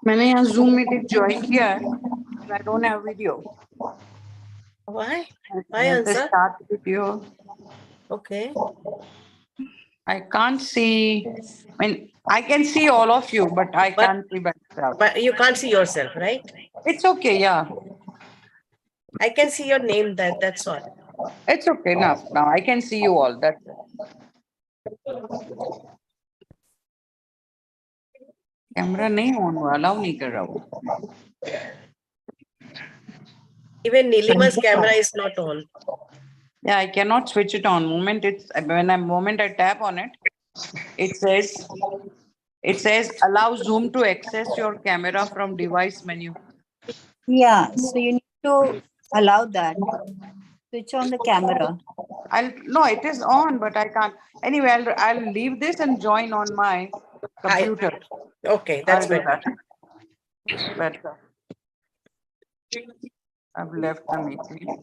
मैंने यहाँ Zoom meeting join किया है. I don't have video. Why? I Why, have to Ansa? start video. Okay. I can't see. I mean, I can see all of you, but I can't see myself. But you can't see yourself, right? It's okay, yeah. I can see your name. That's all. It's okay enough. Now I can see you all. That's it. Camera नहीं on हुआ, allow नहीं कर रहा वो. Even Nilima's camera is not on. Yeah, I cannot switch it on. Moment I tap on it, it says allow Zoom to access your camera from device menu. Yeah, so you need to allow that. Switch on the camera. No, it is on, but I can't. Anyway, I'll leave this and join on my computer. Okay, that's I'll do better. that. Better. I've left the meeting.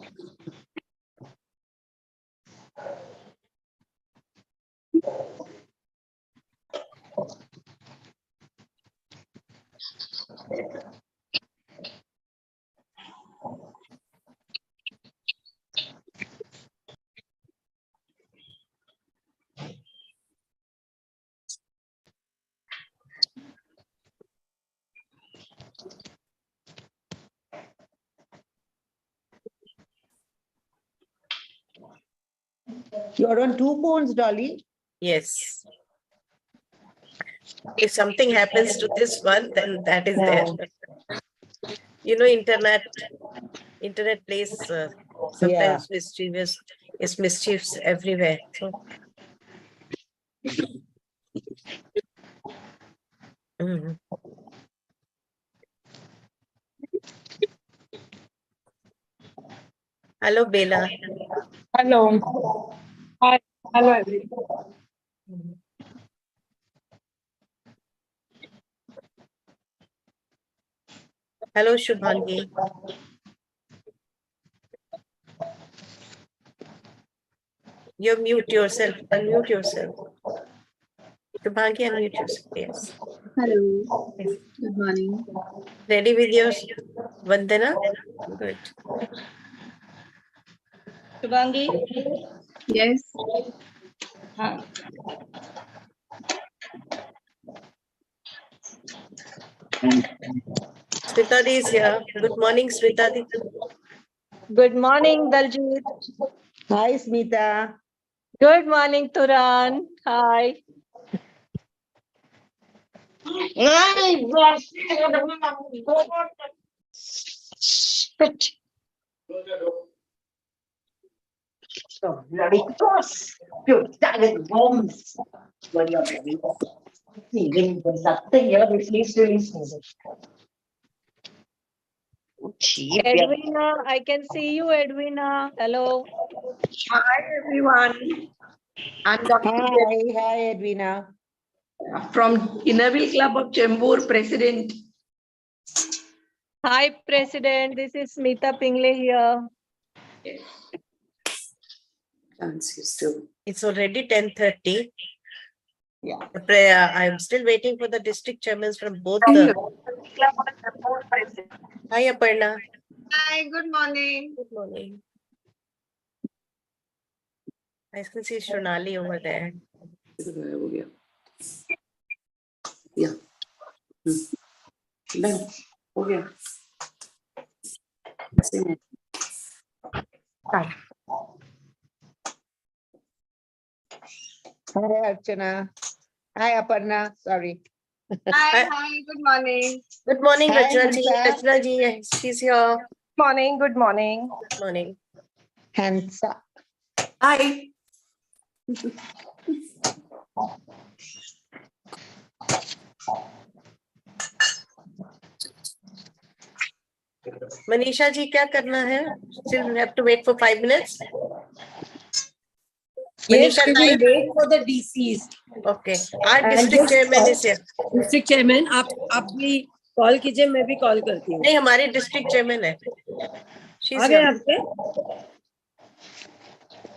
You're on 2 phones, Dolly. Yes. If something happens to this one, then that is there. You know, internet plays sometimes mischievous. It's mischiefs everywhere. So. Mhm. Hello, Bela. Hello. Hi. Hello, everyone. Hello, Shubhangi. You mute yourself. Unmute yourself. Shubhangi, unmute yourself. Yes. Hello. Yes. Good morning. Ready with your Vandana? Good. Shubhangi? Yes. Smitadi is here. Good morning, Smitadi. Good morning, Daljit. Hi, Smita. Good morning, Turan. Hi. So, bloody cross. You dagger bombs. When you're ready. Even there's nothing here which leads to music. Cheap. Edwina, I can see you, Edwina. Hello. Hi, everyone. I'm Dr. Hi, Edwina. from Innerville Club of Chembur, President. Hi, President. This is Smita Pingle here. Can't see still. It's already 10:30. Yeah. I'm still waiting for the district chairmen from both the. Hi, Aparna. Hi, good morning. Good morning. I can see Shonali over there. Yeah. Done. Okay. Hi, Archana. Hi, Aparna. Sorry. Hi, good morning. Good morning, Hi, Rachna ji. Hansa. Rachna ji, yes, she's here. Morning. Good morning. Good morning. Hansa. Hi. Manisha ji, क्या करना है? Still we have to wait for 5 minutes. Yes, Manisha, we will wait for the DCs. Okay. Our And district just- chairman is here. District chairman आप भी call कीजिए, मैं भी call करती हूँ. नहीं, हमारी district chairman है. She's आ गए here. आपके?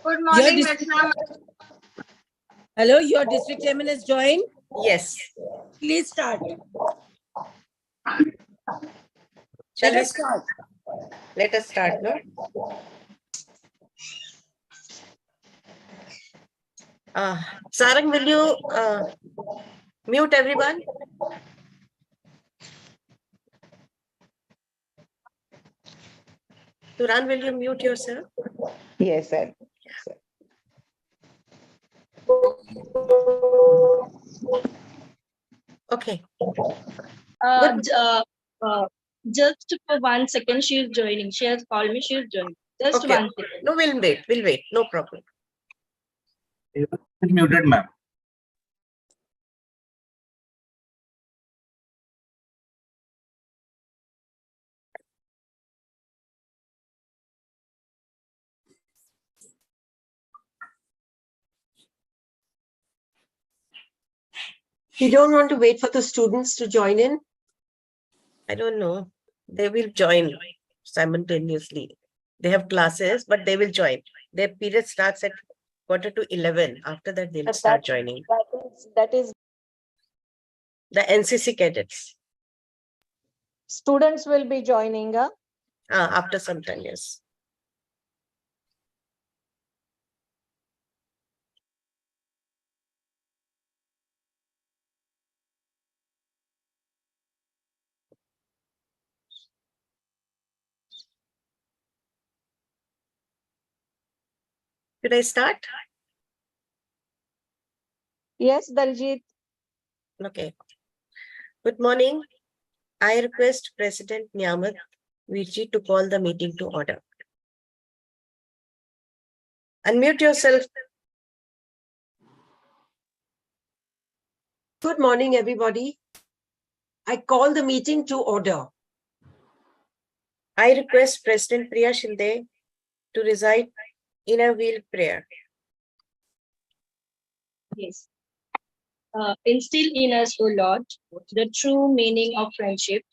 Good morning, Your Rachna. Hello, your district chairman has joined. Yes. Please start. Shall we start? Let us start, no? Sarang, will you mute everyone? Turan, will you mute yourself? Yes, sir. Okay. Good. Just for 1 second, she is joining. She has called me. She is joining. Just Okay. 1 second. No, we'll wait. We'll wait. No problem. It's muted, ma'am. You don't want to wait for the students to join in? I don't know. They will join simultaneously. They have classes, but they will join. Their period starts at 10:45. After that, they'll start joining. That is The NCC cadets. students will be joining. After some time, yes. Should I start? Yes, Daljit. Okay. Good morning. I request President Nyamat Virji to call the meeting to order. Unmute yourself. Good morning, everybody. I call the meeting to order. I request President Priya Shinde to recite inner wheel prayer. Yes. Instill in us, O Lord, the true meaning of friendship.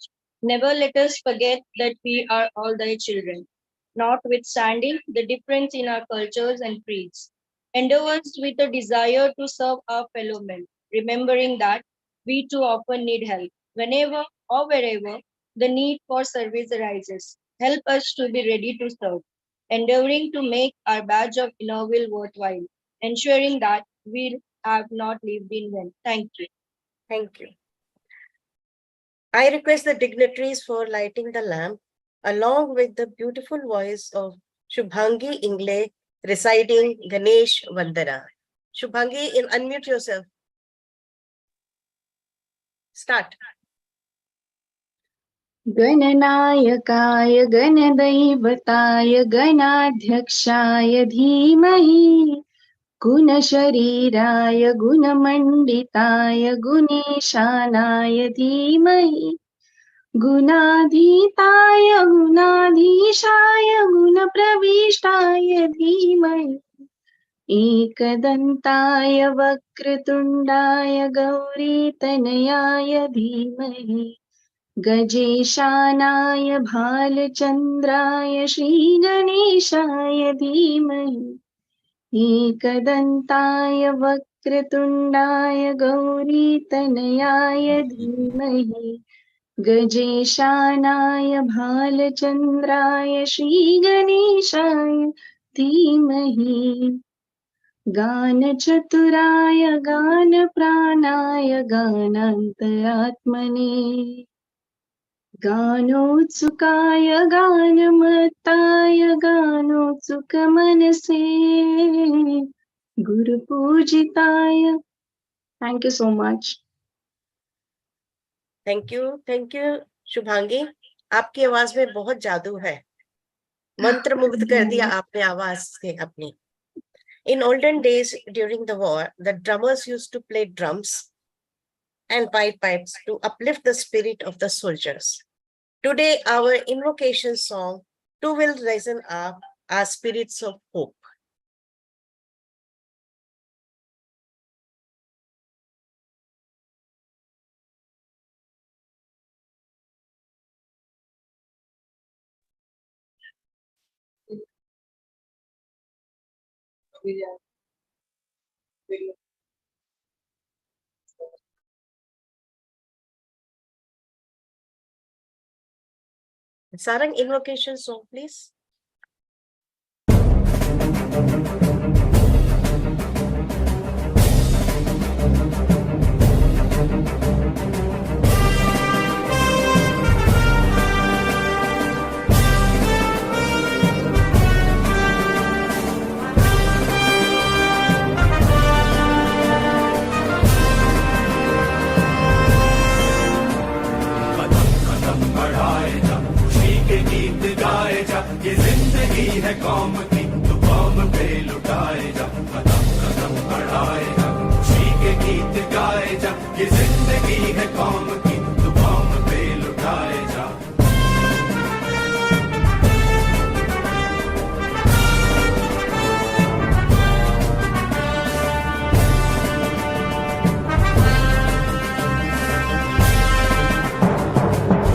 Never let us forget that we are all thy children, notwithstanding the difference in our cultures and creeds. Endow us with a desire to serve our fellow men, remembering that we too often need help. Whenever or wherever the need for service arises, help us to be ready to serve, endeavoring to make our badge of inner will worthwhile, ensuring that we have not lived in vain. Thank you. Thank you. I request the dignitaries for lighting the lamp along with the beautiful voice of Shubhangi Ingle reciting Ganesh Vandana. Shubhangi, unmute yourself. Start. गणनायकाय गणदैवताय गणाध्यक्षाय धीमहि गुणशरीराय गुणमण्डिताय गुणेशानाय धीमहि गुणाधीताय गुणाधीशाय गुणप्रविष्टाय धीमहि एकदन्ताय वक्रतुण्डाय गौरीतनयाय धीमहि गजेशानाय भालचन्द्राय श्रीगणेशाय धीमहि एकदन्ताय वक्रतुण्डाय गौरीतनयाय धीमहि गजेशानाय भालचन्द्राय श्रीगणेशाय धीमहि गानचतुराय गानप्राणाय गानान्तरात्मने गानोत्सुकाय गानमत्ताय गानोत्सुकमनसे गुरुपूजिताय. Thank you so much. Thank you, Shubhangi. आपकी आवाज में बहुत जादू है. मंत्र मुग्ध कर दिया आपने आवाज से अपनी. In olden days, during the war, the drummers used to play drums and pied pipes to uplift the spirit of the soldiers. Today, our invocation song too will raisen up our spirits of hope. Sarang, invocation song, please. ये जिंदगी है कौम की तो कौम पे लुटाए जा कदम कदम बढ़ाए जा खुशी के गीत गाए जा ये जिंदगी है कौम की तो कौम पे लुटाए जा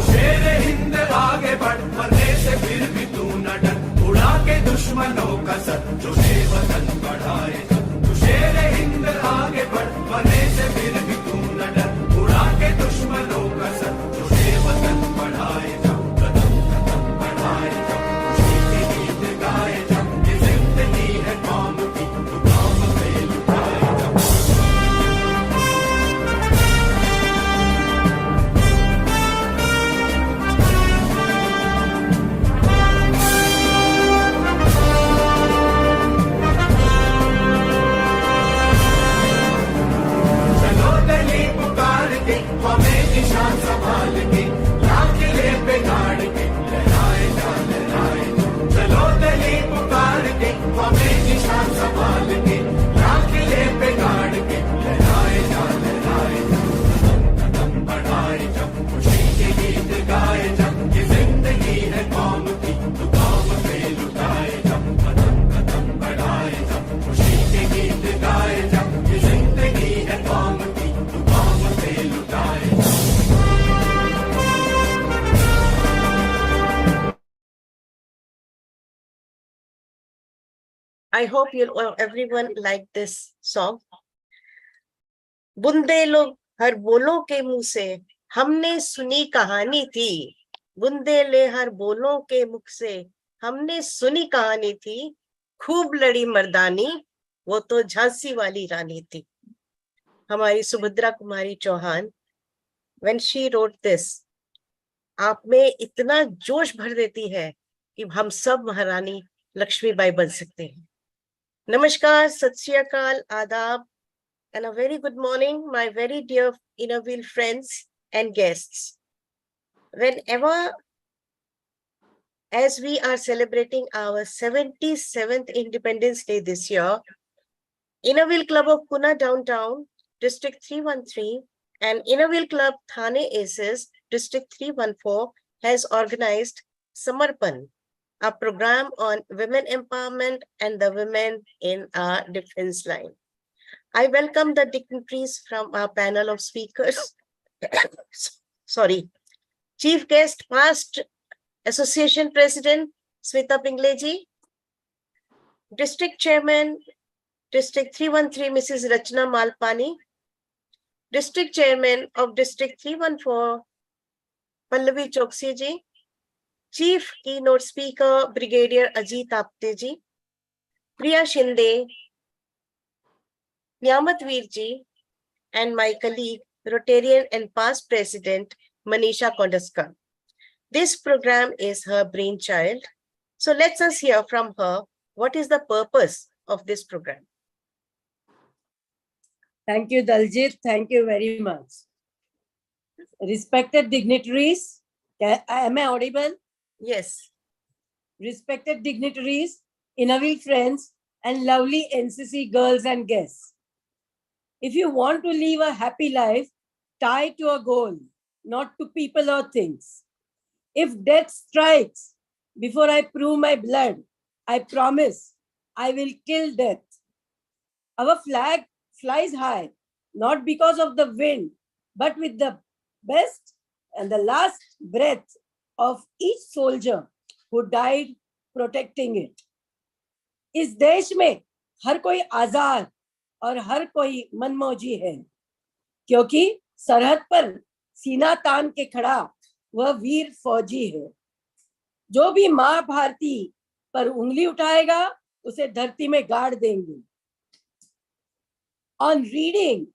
शेर हिंद आगे बढ़ मरने से फिर भी तू न डर उड़ा के दुश्मनों का सर जो वतन बढ़ाए जा तू शेर हिंद आगे बढ़ मरने से फिर भी तू न डर उड़ा के दुश्मनों का सर जो वतन बढ़ाए जा कदम कदम बढ़ाए जा खुशी के गीत गाए जा ये जिंदगी है कौम की तो कौम पे लुटाए जा चलो दिल्ली पुकार के हमें निशान संभाल के लाल किले पे गाड़ के लहराए जा लहराए जा चलो दिल्ली पुकार के हमें निशान संभाल के लाल किले पे गाड़ के लहराए जा लहराए जा कदम कदम बढ़ाए जा खुशी के गीत गाए जा ये जिंदगी है कौम की तो कौम पे लुटाए जा कदम कदम बढ़ाए जा खुशी के गीत गाए जा ये जिंदगी है कौम की तो कौम पे लुटाए जा I hope everyone liked this song. बुंदे लोग हर बोलों के मुंह से हमने सुनी कहानी थी बुंदे ले हर बोलों के मुख से हमने सुनी कहानी थी खूब लड़ी मर्दानी वो तो झांसी वाली रानी थी हमारी Subhadra Kumari Chauhan when she wrote this आप में इतना जोश भर देती है कि हम सब महारानी लक्ष्मीबाई बन सकते हैं नमस्कार सत श्री अकाल आदाब and a very good morning my very dear inner wheel friends and guests whenever as we are celebrating our 77th Independence Day this year Inner Wheel Club of Pune Downtown District 313 and Inner Wheel Club Thane Aces District 314 has organized Samarpan, a program on women empowerment and the women in our defense line. I welcome the dignitaries from our panel of speakers. Sorry. Chief guest, past Association President Smita Pingleji, District Chairman, District 313, Mrs. Rachna Malpani, District Chairman of District 314, Pallavi Choksi ji, Chief Keynote Speaker, Brigadier Ajit Apte ji, Priya Shinde, Nyamat Veer ji, and my colleague, Rotarian and past President, Manisha Kondaskar. This program is her brainchild. So let's us hear from her what is the purpose of this program. Thank you, Daljit. Thank you very much. Respected dignitaries, am I audible? Yes. Respected dignitaries, Inner Wheel friends, and lovely NCC girls and guests. If you want to live a happy life, tie to a goal, not to people or things. If death strikes before I prove my blood, I promise I will kill death. Our flag flies high, not because of the wind, but with the best and the last breath of each soldier who died protecting it. इस देश में हर कोई आजाद और हर कोई मनमौजी है, क्योंकि सरहद पर सीना तान के खड़ा वह वीर फौजी है. जो भी माँ भारती पर उंगली उठाएगा उसे धरती में गाड़ देंगे. On reading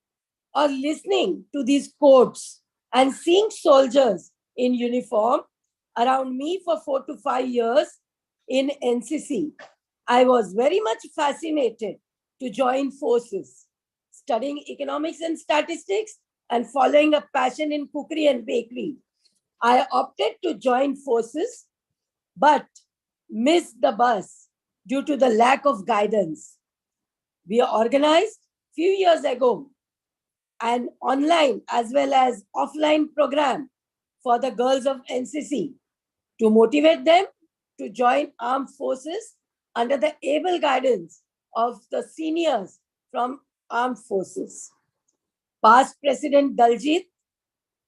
or listening to these quotes and seeing soldiers in uniform around me for 4 to 5 years in NCC, I was very much fascinated to join forces, studying economics and statistics and following a passion in cookery and bakery. I opted to join forces, but missed the bus due to the lack of guidance. We organized few years ago an online as well as offline program for the girls of NCC to motivate them to join armed forces under the able guidance of the seniors from armed forces. Past President Daljit,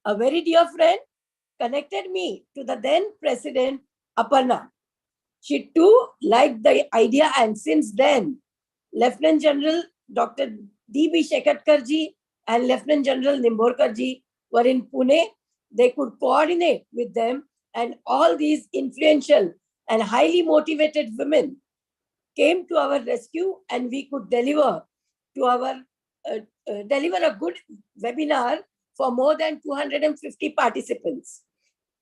a very dear friend, connected me to the then President Aparna. She too liked the idea, and since then, Lieutenant General Dr. D.B. Shekatkarji and Lieutenant General Nimborkarji were in Pune. They could coordinate with them, and all these influential and highly motivated women came to our rescue, and we could deliver a good webinar for more than 250 participants,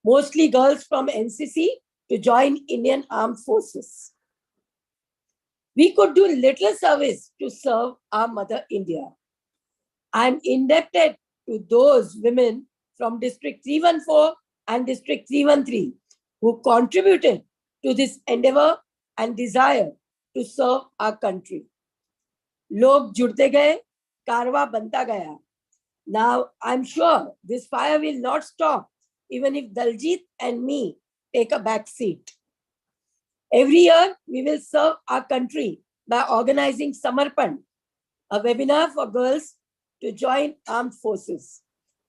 mostly girls from NCC, to join Indian Armed Forces. We could do little service to serve our Mother India. I am indebted to those women from District 314 and District 313 who contributed to this endeavor and desire to serve our country. Log judte gaye, karwa banta gaya. Now, I'm sure this fire will not stop even if Daljit and me take a back seat. Every year, we will serve our country by organizing Samarpan, a webinar for girls to join armed forces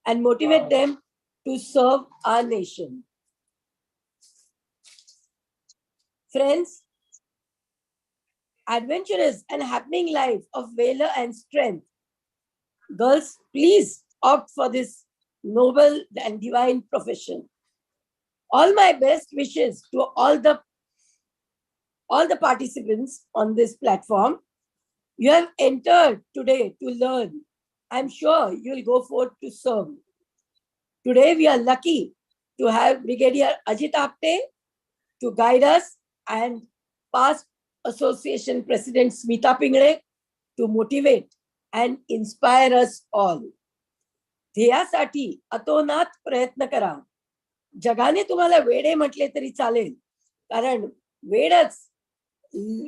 and motivate them to serve our nation. Friends, adventurous and happening life of valor and strength. Girls, please opt for this noble and divine profession. All my best wishes to all the participants on this platform. You have entered today to learn. I'm sure you'll go forth to serve. Today we are lucky to have Brigadier Ajit Apte to guide us, and past Association President Smita Pingre to motivate and inspire us all. ध्येयासाठी अतोनात प्रयत्न करा. जगाने तुम्हाला वेडे म्हटले तरी चालेल, कारण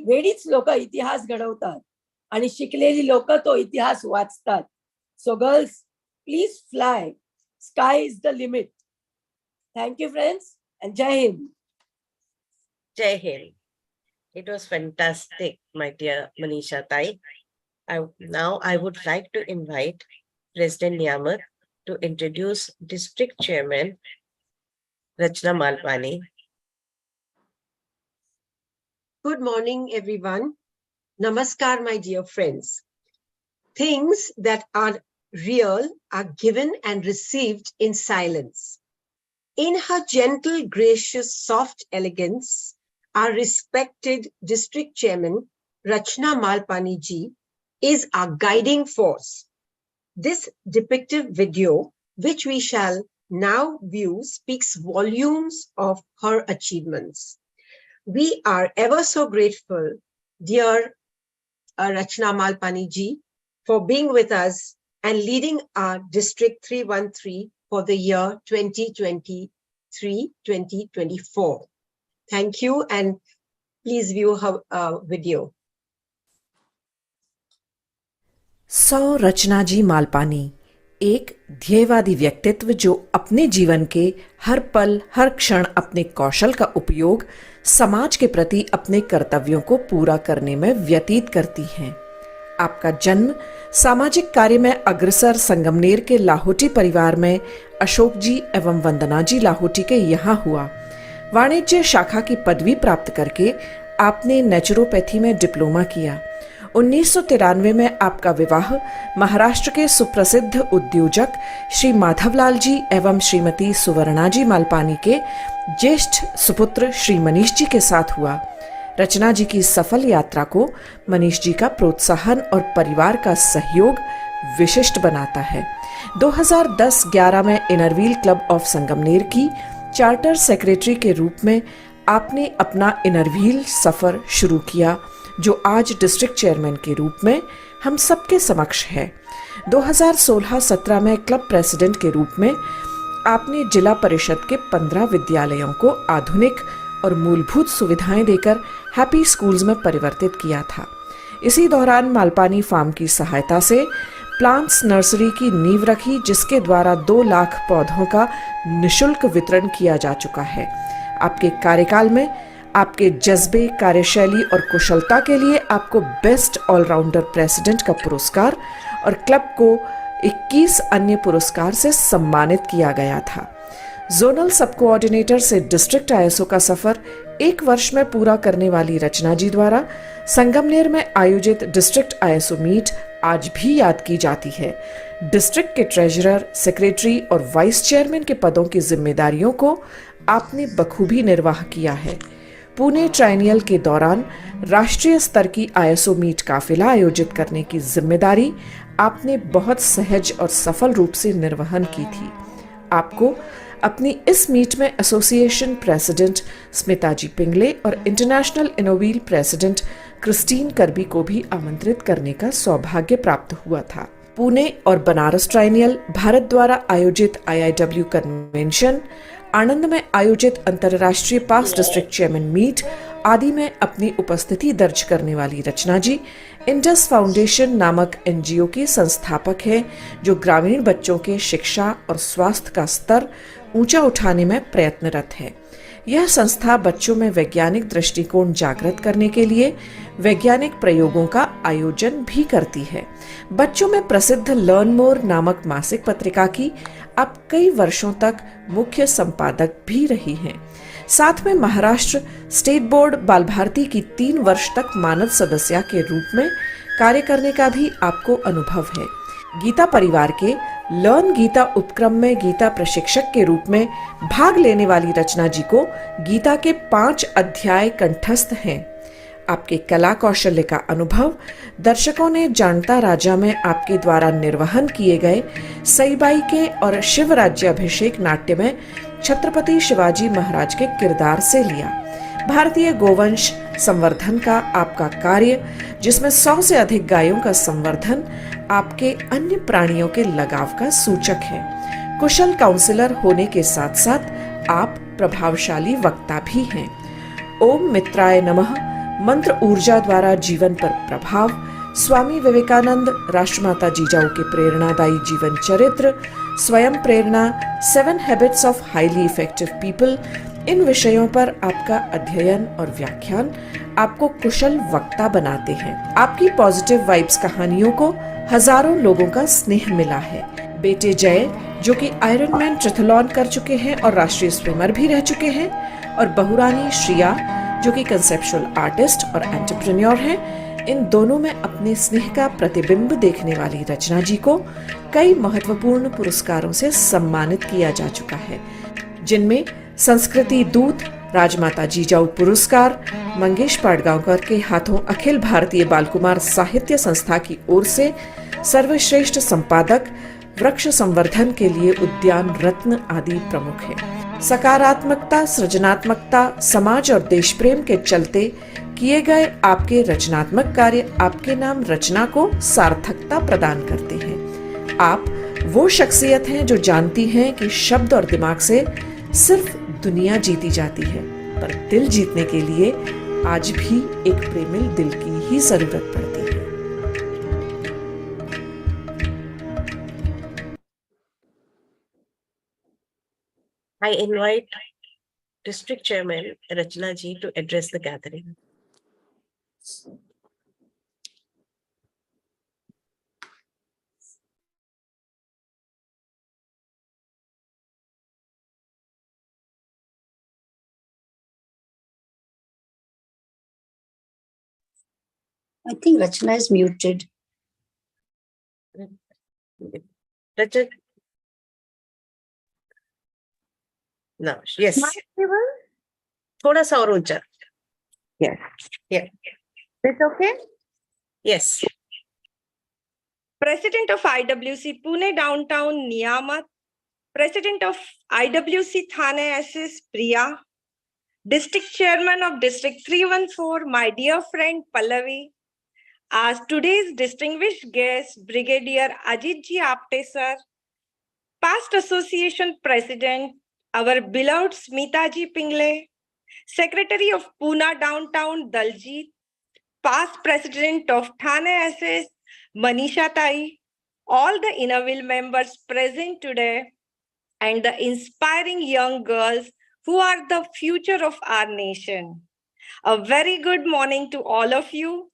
वेडीच लोक इतिहास घडवतात आणि शिकलेली लोक तो इतिहास वाचतात. So girls, please fly. Sky is the limit. Thank you, friends, and Jai Hind. Jai Hind. It was fantastic, my dear Manisha Tai. Now I would like to invite President Niyamat to introduce District Chairman Rachna Malpani. Good morning, everyone. Namaskar, my dear friends. Things that are real are given and received in silence. In her gentle, gracious, soft elegance, our respected District Chairman, Rachna Malpani ji, is our guiding force. This depictive video, which we shall now view, speaks volumes of her achievements. We are ever so grateful, dear Rachna Malpani ji, for being with us and leading our District 313 for the year 2023-2024. Thank you, and please view her video. सौ रचना जी मालपानी एक ध्येयवादी व्यक्तित्व जो अपने जीवन के हर पल हर क्षण अपने कौशल का उपयोग समाज के प्रति अपने कर्तव्यों को पूरा करने में व्यतीत करती हैं। आपका जन्म सामाजिक कार्य में अग्रसर संगमनेर के लाहौटी परिवार में अशोक जी एवं वंदना जी लाहौटी के यहाँ हुआ। वाणिज्य शाखा की पदवी प्राप्त करके आपने नेचुरोपैथी में डिप्लोमा किया। 1993 में आपका विवाह महाराष्ट्र के सुप्रसिद्ध उद्योजक श्री माधवलाल जी एवं श्रीमती सुवर्णा जी मालपानी के ज्येष्ठ सुपुत्र श्री मनीष जी के साथ हुआ। रचना जी की सफल यात्रा को मनीष जी का प्रोत्साहन और परिवार का सहयोग विशिष्ट बनाता है। 2010-11 में इनरव्हील क्लब ऑफ संगमनेर की चार्टर सेक्रेटरी के रूप में आपने अपना इनरव्हील सफर शुरू किया, जो आज डिस्ट्रिक्ट चेयरमैन के रूप में हम सबके समक्ष है। 2016-17 में क्लब प्रेसिडेंट के रूप में आपने जिला परिषद के 15 विद्यालयों को आधुनिक और मूलभूत सुविधाएं देकर हैप्पी स्कूल्स में परिवर्तित किया था। इसी दौरान मालपानी फार्म की सहायता से प्लांट्स नर्सरी की नींव रखी, जिसके द्वारा 2 लाख पौधों का निशुल्क वितरण किया जा चुका है। आपके कार्यकाल में आपके जज्बे, कार्यशैली और कुशलता के लिए आपको बेस्ट ऑलराउंडर प्रेसिडेंट का पुरस्कार और क्लब को 21 अन्य पुरस्कार से सम्मानित किया गया था। जोनल सब कोऑर्डिनेटर से डिस्ट्रिक्ट आईएसओ का सफर 1 वर्ष में पूरा करने वाली रचना जी द्वारा संगमनेर में आयोजित डिस्ट्रिक्ट आईएसओ मीट आज भी याद की जाती है। डिस्ट्रिक्ट के ट्रेजरर, सेक्रेटरी और वाइस चेयरमैन के पदों की जिम्मेदारियों को आपने बखूबी निर्वाह किया है। पुणे ट्राइनियल के दौरान राष्ट्रीय स्तर की आईएसओ मीट काफिला आयोजित करने की जिम्मेदारी आपने बहुत सहज और सफल रूप से निर्वहन की थी। आपको अपनी इस मीट में एसोसिएशन प्रेसिडेंट स्मिता जी पिंगले और इंटरनेशनल इनोव्हील प्रेसिडेंट क्रिस्टीन करबी को भी आमंत्रित करने का सौभाग्य प्राप्त हुआ था। पुणे और बनारस ट्राइनियल, भारत द्वारा आयोजित आईआईडब्ल्यू कन्वेंशन, आनंद में आयोजित अंतर्राष्ट्रीय पास डिस्ट्रिक्ट चेयरमैन मीट आदि में अपनी उपस्थिति दर्ज करने वाली रचना जी इंडस फाउंडेशन नामक एनजीओ की संस्थापक है, जो ग्रामीण बच्चों के शिक्षा और स्वास्थ्य का स्तर ऊंचा उठाने में प्रयत्नरत है। यह संस्था बच्चों में वैज्ञानिक दृष्टिकोण जागृत करने के लिए वैज्ञानिक प्रयोगों का आयोजन भी करती है। बच्चों में प्रसिद्ध लर्न मोर नामक मासिक पत्रिका की आप कई वर्षों तक मुख्य संपादक भी रही हैं। साथ में महाराष्ट्र स्टेट बोर्ड बाल भारती की 3 वर्ष तक मानद सदस्य के रूप में कार्य करने का भी आपको अनुभव है। गीता परिवार के लर्न गीता उपक्रम में गीता प्रशिक्षक के रूप में भाग लेने वाली रचना जी को गीता के 5 अध्याय कंठस्थ हैं। आपके कला कौशल्य का अनुभव दर्शकों ने जानता राजा में आपके द्वारा निर्वहन किए गए सईबाई के और शिव राज्याभिषेक नाट्य में छत्रपति शिवाजी महाराज के किरदार से लिया। भारतीय गोवंश संवर्धन का आपका कार्य, जिसमें 100 से अधिक गायों का संवर्धन आपके अन्य प्राणियों के लगाव का सूचक है। कुशल काउंसलर होने के साथ साथ आप प्रभावशाली वक्ता भी हैं। ओम मित्राय नमः मंत्र ऊर्जा द्वारा जीवन पर प्रभाव, स्वामी विवेकानंद, राष्ट्रमाता जीजाऊ के प्रेरणादायी जीवन चरित्र, स्वयं प्रेरणा, 7 habits of highly effective people, इन विषयों पर आपका अध्ययन और व्याख्यान आपको कुशल वक्ता बनाते हैं। आपकी पॉजिटिव वाइब्स कहानियों को हजारों लोगों का स्नेह मिला है। बेटे जय, जो कि आयरनमैन ट्रिथलॉन कर चुके हैं और राष्ट्रीय स्विमर भी रह चुके हैं, और बहुरानी श्रिया, जो कि कंसेप्चुअल आर्टिस्ट और एंटरप्रेन्योर हैं, इन दोनों में अपने स्नेह का प्रतिबिंब देखने वाली रचना जी को कई महत्वपूर्ण पुरस्कारों से सम्मानित किया जा चुका है, जिनमें संस्कृति दूत, राजमाता जीजाऊ पुरस्कार, मंगेश पाडगांवकर के हाथों अखिल भारतीय बालकुमार साहित्य संस्था की ओर से सर्वश्रेष्ठ संपादक, वृक्ष संवर्धन के लिए उद्यान रत्न आदि प्रमुख हैं। सकारात्मकता, सृजनात्मकता, समाज और देश प्रेम के चलते किए गए आपके रचनात्मक कार्य आपके नाम रचना को सार्थकता प्रदान करते हैं। आप वो शख्सियत हैं जो जानती हैं कि शब्द और दिमाग से सिर्फ दुनिया जीती जाती है, पर दिल जीतने के लिए आज भी एक प्रेमिल दिल की ही जरूरत पड़ती है। I invite District Chairman Rachna ji to address the gathering. I think Rachna is muted. Rachel? No, yes. थोड़ा सा और ऊंचा. Yes. Yeah. It's okay? Yes. President of IWC Pune Downtown Niyamat, President of IWC Thane SS Priya, District Chairman of District 314, my dear friend Pallavi, as today's distinguished guest, Brigadier Ajitji Apte sir, past Association President, our beloved Smitaji Pingle, Secretary of Pune Downtown Daljit, past President of Thane SS Manisha Tai, all the Innerville members present today, and the inspiring young girls who are the future of our nation. A very good morning to all of you.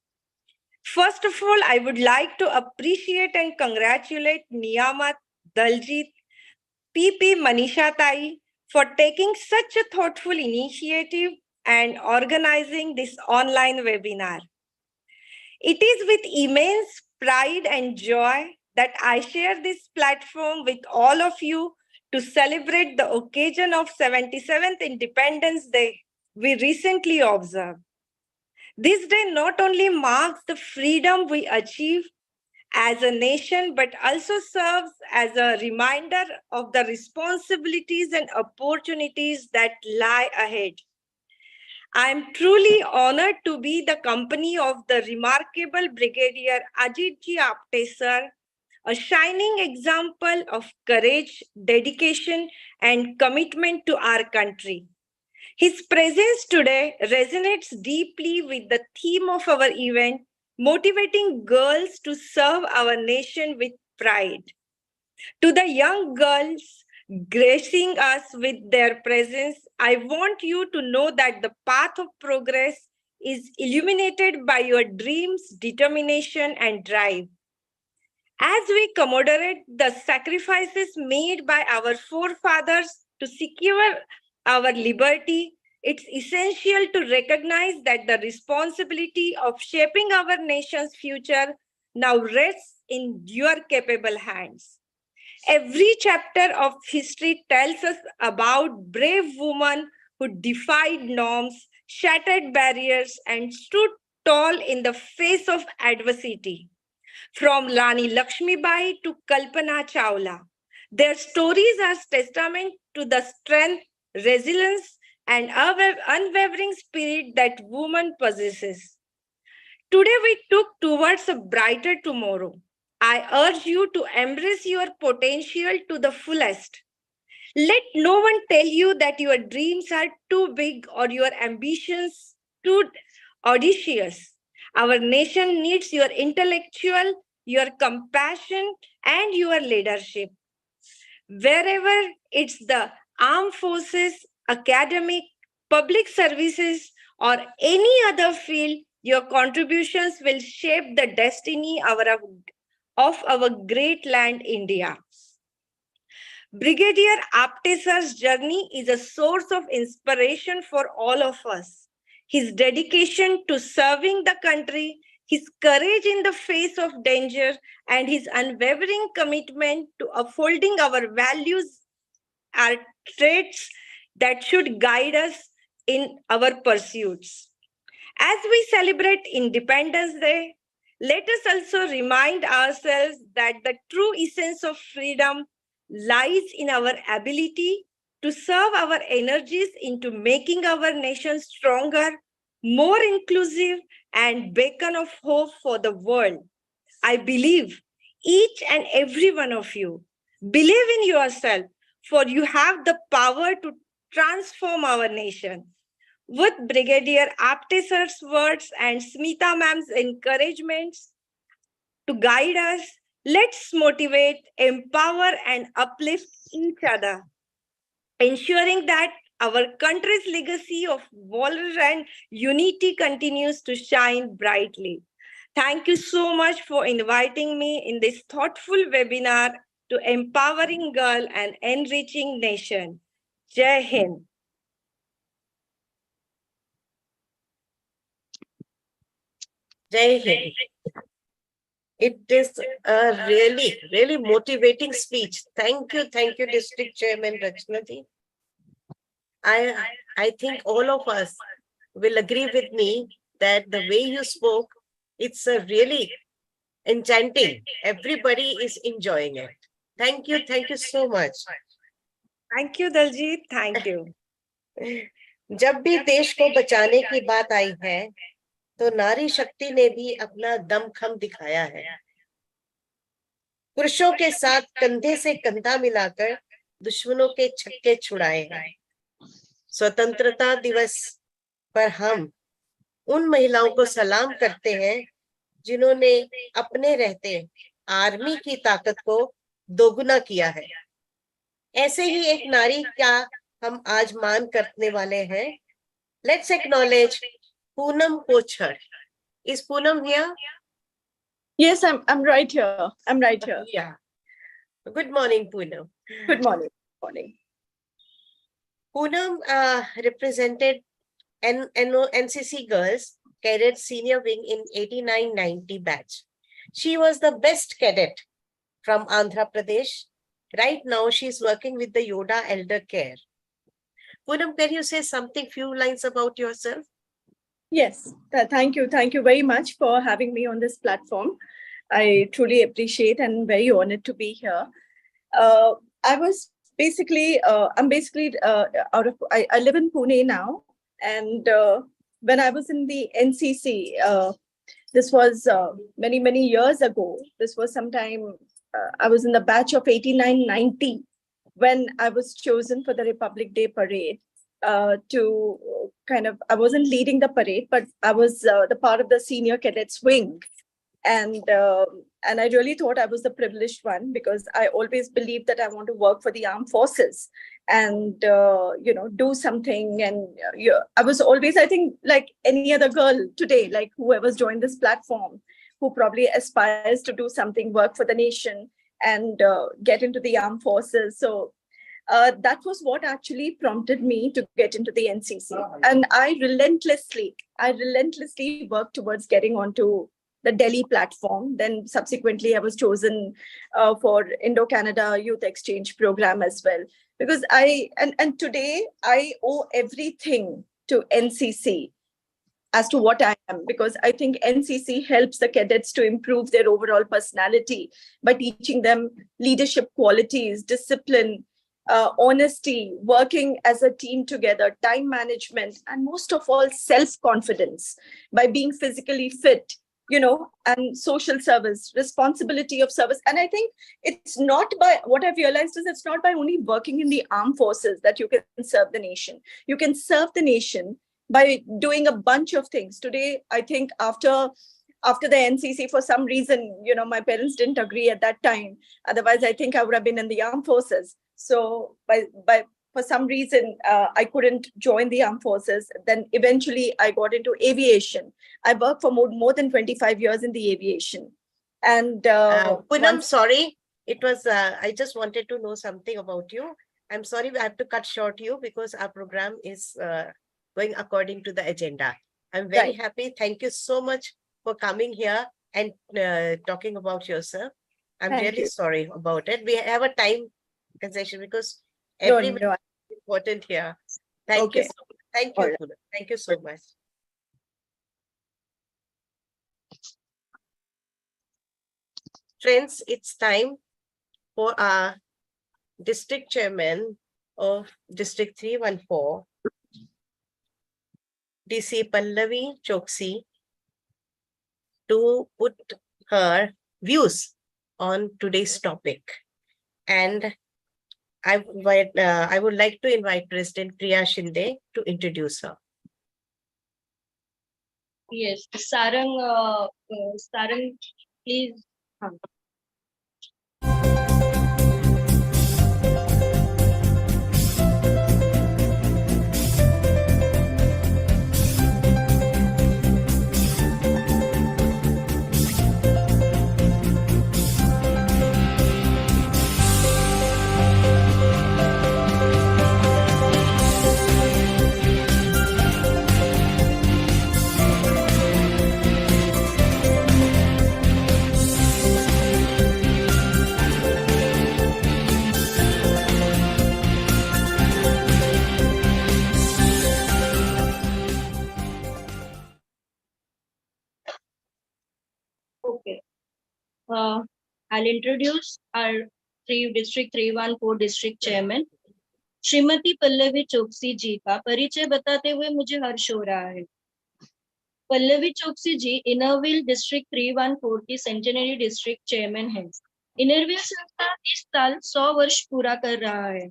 First of all, I would like to appreciate and congratulate Niyamat, Daljit, PP Manisha Tai for taking such a thoughtful initiative and organizing this online webinar. It is with immense pride and joy that I share this platform with all of you to celebrate the occasion of 77th Independence Day we recently observed. This day not only marks the freedom we achieved as a nation, but also serves as a reminder of the responsibilities and opportunities that lie ahead. I am truly honored to be the company of the remarkable Brigadier Ajitji Apte sir, a shining example of courage, dedication, and commitment to our country. His presence today resonates deeply with the theme of our event, motivating girls to serve our nation with pride. To the young girls gracing us with their presence, I want you to know that the path of progress is illuminated by your dreams, determination, and drive. As we commemorate the sacrifices made by our forefathers to secure our liberty, it's essential to recognize that the responsibility of shaping our nation's future now rests in your capable hands. Every chapter of history tells us about brave women who defied norms, shattered barriers, and stood tall in the face of adversity. From Rani Lakshmibai to Kalpana Chawla, their stories are testament to the strength, resilience, and unwavering spirit that woman possesses. Today we took towards a brighter tomorrow. I urge you to embrace your potential to the fullest. Let no one tell you that your dreams are too big or your ambitions too audacious. Our nation needs your intellectual, your compassion, and your leadership. Wherever it's the armed forces, academic, public services, or any other field, your contributions will shape the destiny of our great land, India. Brigadier Apte sir's journey is a source of inspiration for all of us. His dedication to serving the country, his courage in the face of danger, and his unwavering commitment to upholding our values are traits that should guide us in our pursuits. As we celebrate Independence Day, let us also remind ourselves that the true essence of freedom lies in our ability to serve our energies into making our nation stronger, more inclusive, and beacon of hope for the world. I believe each and every one of you believe in yourself, for you have the power to transform our nation. With Brigadier Apte sir's words and Smita ma'am's encouragements to guide us, let's motivate, empower, and uplift each other, ensuring that our country's legacy of valor and unity continues to shine brightly. Thank you so much for inviting me in this thoughtful webinar to empowering girl and enriching nation. Jai Hind. Jai Hind. It is a really, really motivating speech. Thank you, District Chairman Rachnaji. I think all of us will agree with me that the way you spoke, it's a really enchanting. Everybody is enjoying it. Thank you so much. Thank you, Daljit. Thank you. जब भी देश को बचाने की बात आई है तो नारी शक्ति ने भी अपना दमखम दिखाया है। पुरुषों के साथ कंधे से कंधा मिलाकर दुश्मनों के छक्के छुड़ाए हैं। स्वतंत्रता दिवस पर हम उन महिलाओं को सलाम करते हैं जिन्होंने अपने रहते आर्मी की ताकत को दोगुना किया है। ऐसे ही एक नारी का हम आज मान करने वाले हैं। Let's acknowledge Poonam Pochhar. Is Poonam here? Yes, I'm right here. I'm right here. Yeah. Good morning, Poonam. Good morning. Morning. Poonam represented NCC Girls Cadet Senior Wing in 89-90 batch. She was the best cadet from Andhra Pradesh. Right now, she's working with the Yoda Elder Care. Poonam, can you say something, few lines about yourself? Yes, thank you. Thank you very much for having me on this platform. I truly appreciate and very honored to be here. I live in Pune now. And when I was in the NCC, this was many years ago. This was sometime, I was in the batch of 89-90 when I was chosen for the Republic Day parade. I wasn't leading the parade, but I was the part of the senior cadets wing. And I really thought I was the privileged one because I always believed that I want to work for the armed forces and, do something. And I was always, I think, like any other girl today, like whoever's joined this platform, who probably aspires to do something, work for the nation and get into the armed forces. So that was what actually prompted me to get into the NCC. And I relentlessly worked towards getting onto the Delhi platform. Then subsequently, I was chosen for Indo-Canada Youth Exchange Program as well. Because today I owe everything to NCC as to what I am, because I think NCC helps the cadets to improve their overall personality by teaching them leadership qualities, discipline, honesty, working as a team together, time management, and most of all, self-confidence by being physically fit, and social service, responsibility of service. And I think it's not by, what I've realized is it's not by only working in the armed forces that you can serve the nation. You can serve the nation by doing a bunch of things. Today, I think after the NCC, for some reason, my parents didn't agree at that time. Otherwise, I think I would have been in the armed forces. So for some reason, I couldn't join the armed forces. Then eventually I got into aviation. I worked for more than 25 years in the aviation. And Poonam, sorry, it was, I just wanted to know something about you. I'm sorry, I have to cut short you because our program is going according to the agenda. I'm very happy. Thank you so much for coming here and talking about yourself. I'm really sorry about it. We have a time concession because everyone is important here. Thank you. Thank you. Thank you so much. Friends, it's time for our district chairman of District 314, DC Pallavi Choksi, to put her views on today's topic. And I would like to invite President Priya Shinde to introduce her. Yes, Sarang, please. I'll introduce our District 314 District Chairman, Shrimati Pallavi Choksi जी का परिचय बताते हुए मुझे हर्ष हो रहा है। पल्लवी चोकसी जी Inner Wheel district 314 की centenary district chairman है। इनरव्हील संस्था इस साल 100 वर्ष पूरा कर रहा है।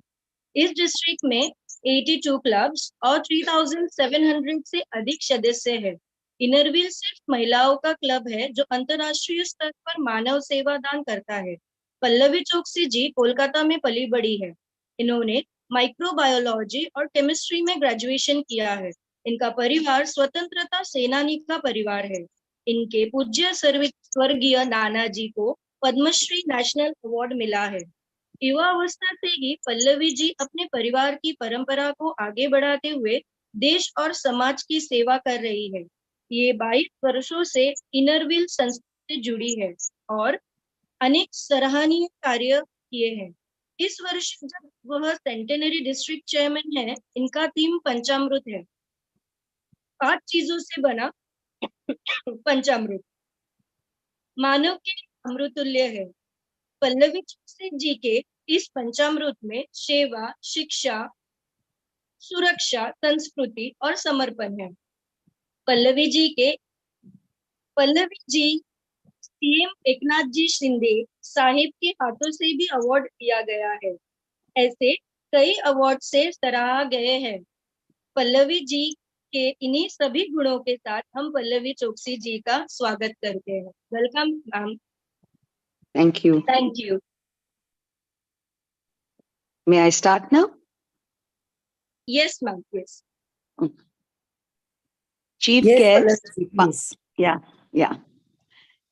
इस डिस्ट्रिक्ट में 82 क्लब्स और 3700 से अधिक सदस्य है। इनरव्हील सिर्फ महिलाओं का क्लब है जो अंतरराष्ट्रीय स्तर पर मानव सेवा दान करता है। पल्लवी चोकसी जी कोलकाता में पली बड़ी है। इन्होंने माइक्रोबायोलॉजी और केमिस्ट्री में ग्रेजुएशन किया है। इनका परिवार स्वतंत्रता सेनानी का परिवार है। इनके पूज्य स्वर्गीय नाना जी को पद्मश्री नेशनल अवार्ड मिला है। युवा अवस्था से ही पल्लवी जी अपने परिवार की परंपरा को आगे बढ़ाते हुए देश और समाज की सेवा कर रही है। ये 22 वर्षों से इनरव्हील संस्था से जुड़ी है और अनेक सराहनीय कार्य किए हैं। इस वर्ष जब वह सेंटेनरी डिस्ट्रिक्ट चेयरमैन है, इनका थीम पंचामृत है। 5 चीजों से बना पंचामृत मानव के अमृतुल्य है। पल्लवी चोकसी जी के इस पंचामृत में सेवा, शिक्षा, सुरक्षा, संस्कृति और समर्पण है। पल्लवी जी सीएम एकनाथ जी शिंदे साहिब के हाथों से भी अवार्ड दिया गया है। ऐसे कई अवार्ड से सराहा गए हैं। पल्लवी जी के इन्हीं सभी गुणों के साथ हम पल्लवी चोकसी जी का स्वागत करते हैं। Welcome ma'am. Thank you. Thank you. May I start now? Yes ma'am, yes. Chief Yes, guest, Pallavaji, please. yeah.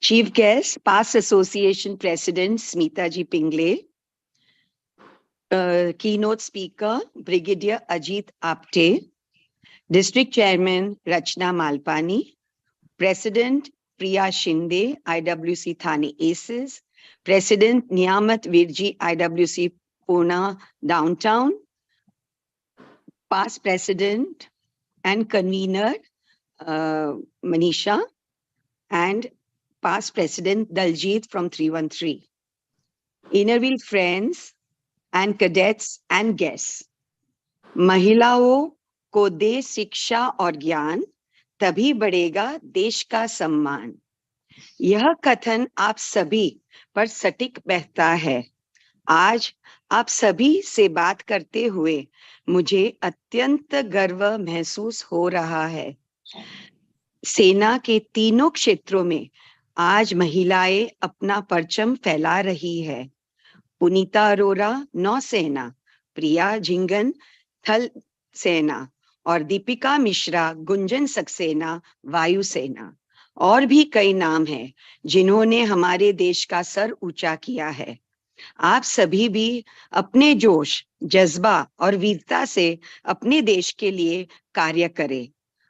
Chief guest, past association president Smita Ji Pingle, keynote speaker Brigadier Ajit Apte, district chairman Rachna Malpani, president Priya Shinde, IWC Thane Aces, president Niyamat Virji, IWC Pune Downtown, past president and convener Manisha, and past president Daljit from 313. Innerville friends and cadets and guests. महिलाओं को दे शिक्षा और ज्ञान, तभी बढ़ेगा देश का सम्मान। यह कथन आप सभी पर सटीक बैठता है। आज आप सभी से बात करते हुए मुझे अत्यंत गर्व महसूस हो रहा है। सेना के तीनों क्षेत्रों में आज महिलाएं अपना परचम फैला रही है। पुनीता अरोरा नौसेना, प्रिया झिंगन थल सेना और दीपिका मिश्रा गुंजन सक्सेना वायुसेना। और भी कई नाम हैं जिन्होंने हमारे देश का सर ऊंचा किया है। आप सभी भी अपने जोश, जज्बा और वीरता से अपने देश के लिए कार्य करें,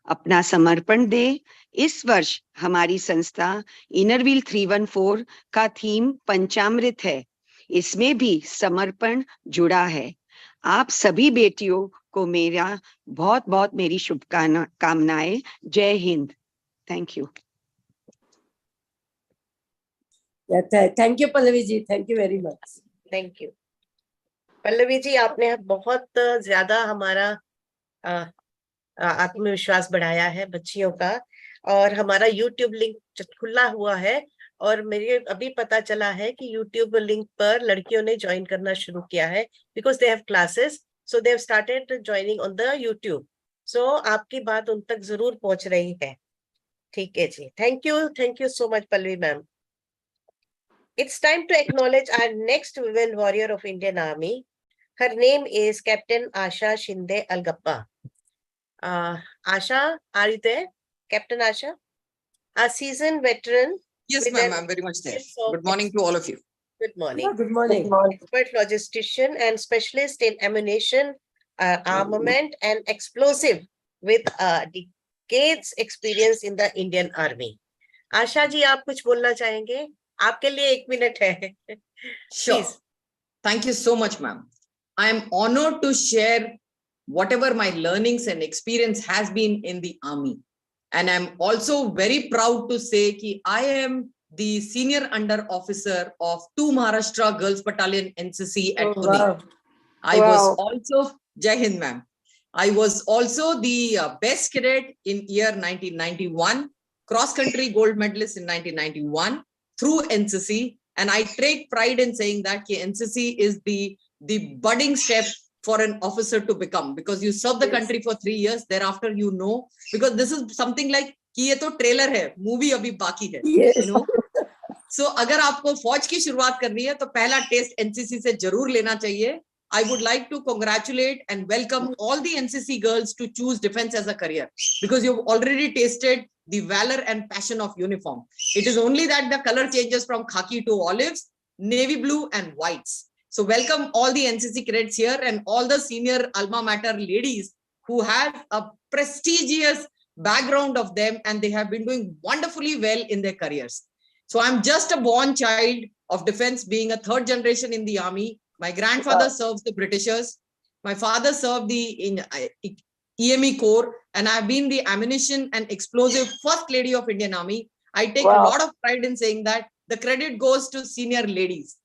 अपना समर्पण दें। इस वर्ष हमारी संस्था इनरव्हील 314 का थीम पंचामृत है। इसमें भी समर्पण जुड़ा है। आप सभी बेटियों को मेरा बहुत बहुत मेरी शुभकामनाएं। जय Hind. Thank you. Thank you, Pallavi ji. Thank you very much. Thank you. Pallavi ji, आपने बहुत ज्यादा हमारा आत्मविश्वास बढ़ाया है बच्चियों का। और हमारा YouTube लिंक खुला हुआ है और मेरे अभी पता चला है कि YouTube लिंक पर लड़कियों ने ज्वाइन करना शुरू किया है, because they have classes, so they have started joining on the YouTube। सो आपकी बात उन तक जरूर पहुंच रही है। ठीक है जी, thank you so much Pallavi ma'am. It's time to acknowledge our next women warrior of Indian Army. Her name is Captain Asha Shinde Algappa. Asha, are you there? Captain Asha? A seasoned veteran. Yes, with ma'am, an I'm very much there. experience of Good morning to all of you. Good morning. Good morning. Expert logistician and specialist in ammunition, armament and explosive with decades experience in the Indian Army. Asha ji, आप कुछ बोलना चाहेंगे? आपके लिए 1 minute है। Sure. Please. Thank you so much, ma'am. I am honored to share whatever my learnings and experience has been in the army. And I'm also very proud to say that I am the senior under officer of 2 Maharashtra Girls Battalion NCC at Pune. Wow. I was also, Jai Hind ma'am. I was also the best cadet in year 1991, cross-country gold medalist in 1991 through NCC. And I take pride in saying that NCC is the budding step for an officer to become, because you serve the country for 3 years. Thereafter, you know, because this is something like कि ये तो trailer है, movie अभी बाकी है, you know. So अगर आपको फौज की शुरुआत करनी है तो पहला टेस्ट एनसीसी से जरूर लेना चाहिए. I would like to congratulate and welcome all the NCC girls to choose defense as a career, because you've already tasted the valor and passion of uniform. It is only that the color changes from khaki to olives, navy blue and whites. So welcome all the NCC cadets here and all the senior alma mater ladies who have a prestigious background of them, and they have been doing wonderfully well in their careers. So I'm just a born child of defense, being a third generation in the army. My grandfather serves the Britishers. My father served in EME Corps, and I've been the ammunition and explosive first lady of Indian Army. I take a lot of pride in saying that the credit goes to senior ladies.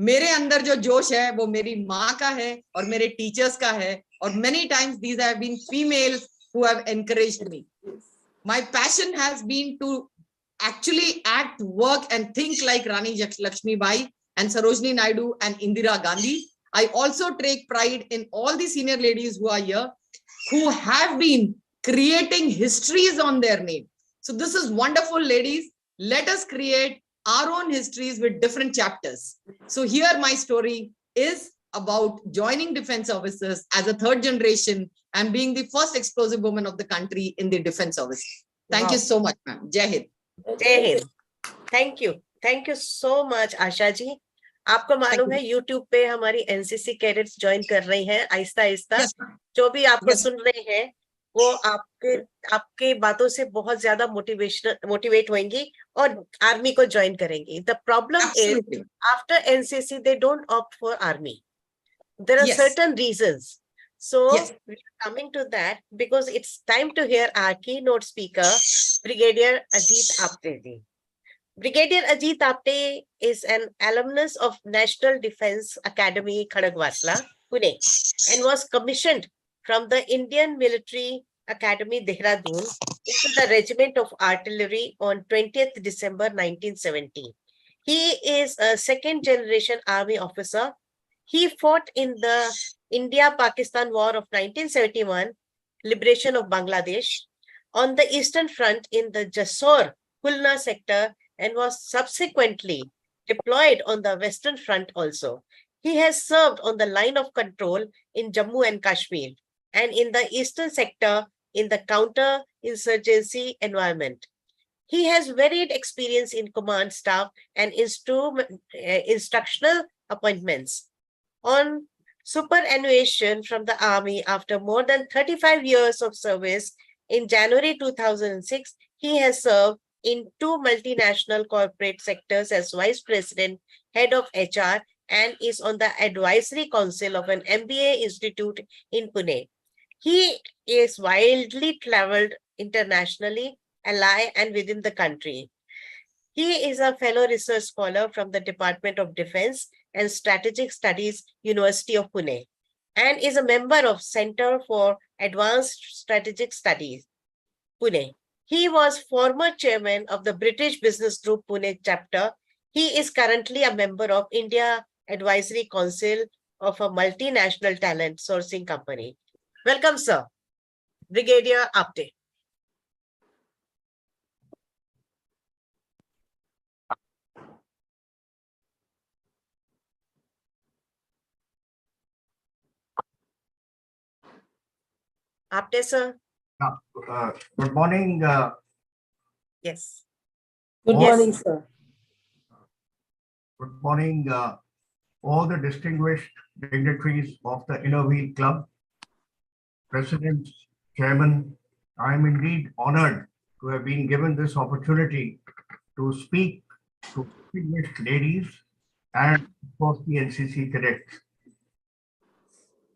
मेरे अंदर जो जोश है वो मेरी माँ का है और मेरे टीचर्स का है, और many times these have been females who have encouraged me. My passion has been to actually act, work and think like Rani Lakshmi Bai and Sarojini Naidu and Indira Gandhi. I also take pride in all the senior ladies who are here, who have been creating histories on their name. So this is wonderful, ladies. Let us create our own histories with different chapters. So here my story is about joining defense services as a third generation and being the first explosive woman of the country in the defense service. Thank you so much, ma'am. Jai Hind. जय Hind. Thank you so much Asha ji. आपको मालूम है YouTube पे हमारी NCC cadets join कर रही हैं आहिस्ता आहिस्ता. जो भी आपको सुन रहे हैं वो आपके बातों से बहुत ज्यादा मोटिवेट होंगी और आर्मी को ज्वाइन करेंगी. The problem is after NCC they don't opt for army. There are certain reasons. So we are coming to that because it's time to hear our keynote speaker, Brigadier Ajit Apte. Brigadier Ajit Apte is an alumnus of National Defence Academy, Khadagwasla, Pune, and was commissioned from the Indian Military Academy, Dehradun, into the Regiment of Artillery on 20th December 1970. He is a second generation army officer. He fought in the India-Pakistan War of 1971, liberation of Bangladesh, on the Eastern Front in the Jasor, Khulna sector, and was subsequently deployed on the Western Front also. He has served on the line of control in Jammu and Kashmir and in the Eastern sector in the counter-insurgency environment. He has varied experience in command staff and instructional appointments. On superannuation from the Army after more than 35 years of service, in January 2006, he has served in 2 multinational corporate sectors as Vice President, Head of HR, and is on the Advisory Council of an MBA institute in Pune. He is widely traveled internationally, ally, and within the country. He is a fellow research scholar from the Department of Defense and Strategic Studies, University of Pune, and is a member of Center for Advanced Strategic Studies, Pune. He was former chairman of the British Business Group Pune chapter. He is currently a member of India Advisory Council of a multinational talent sourcing company. Welcome, sir. Brigadier Apte. Apte, sir. Good morning. Yes. Good morning, sir. Good morning, all the distinguished dignitaries of the Inner Wheel Club, President, Chairman. I am indeed honored to have been given this opportunity to speak to distinguished ladies and, of course, the NCC cadets.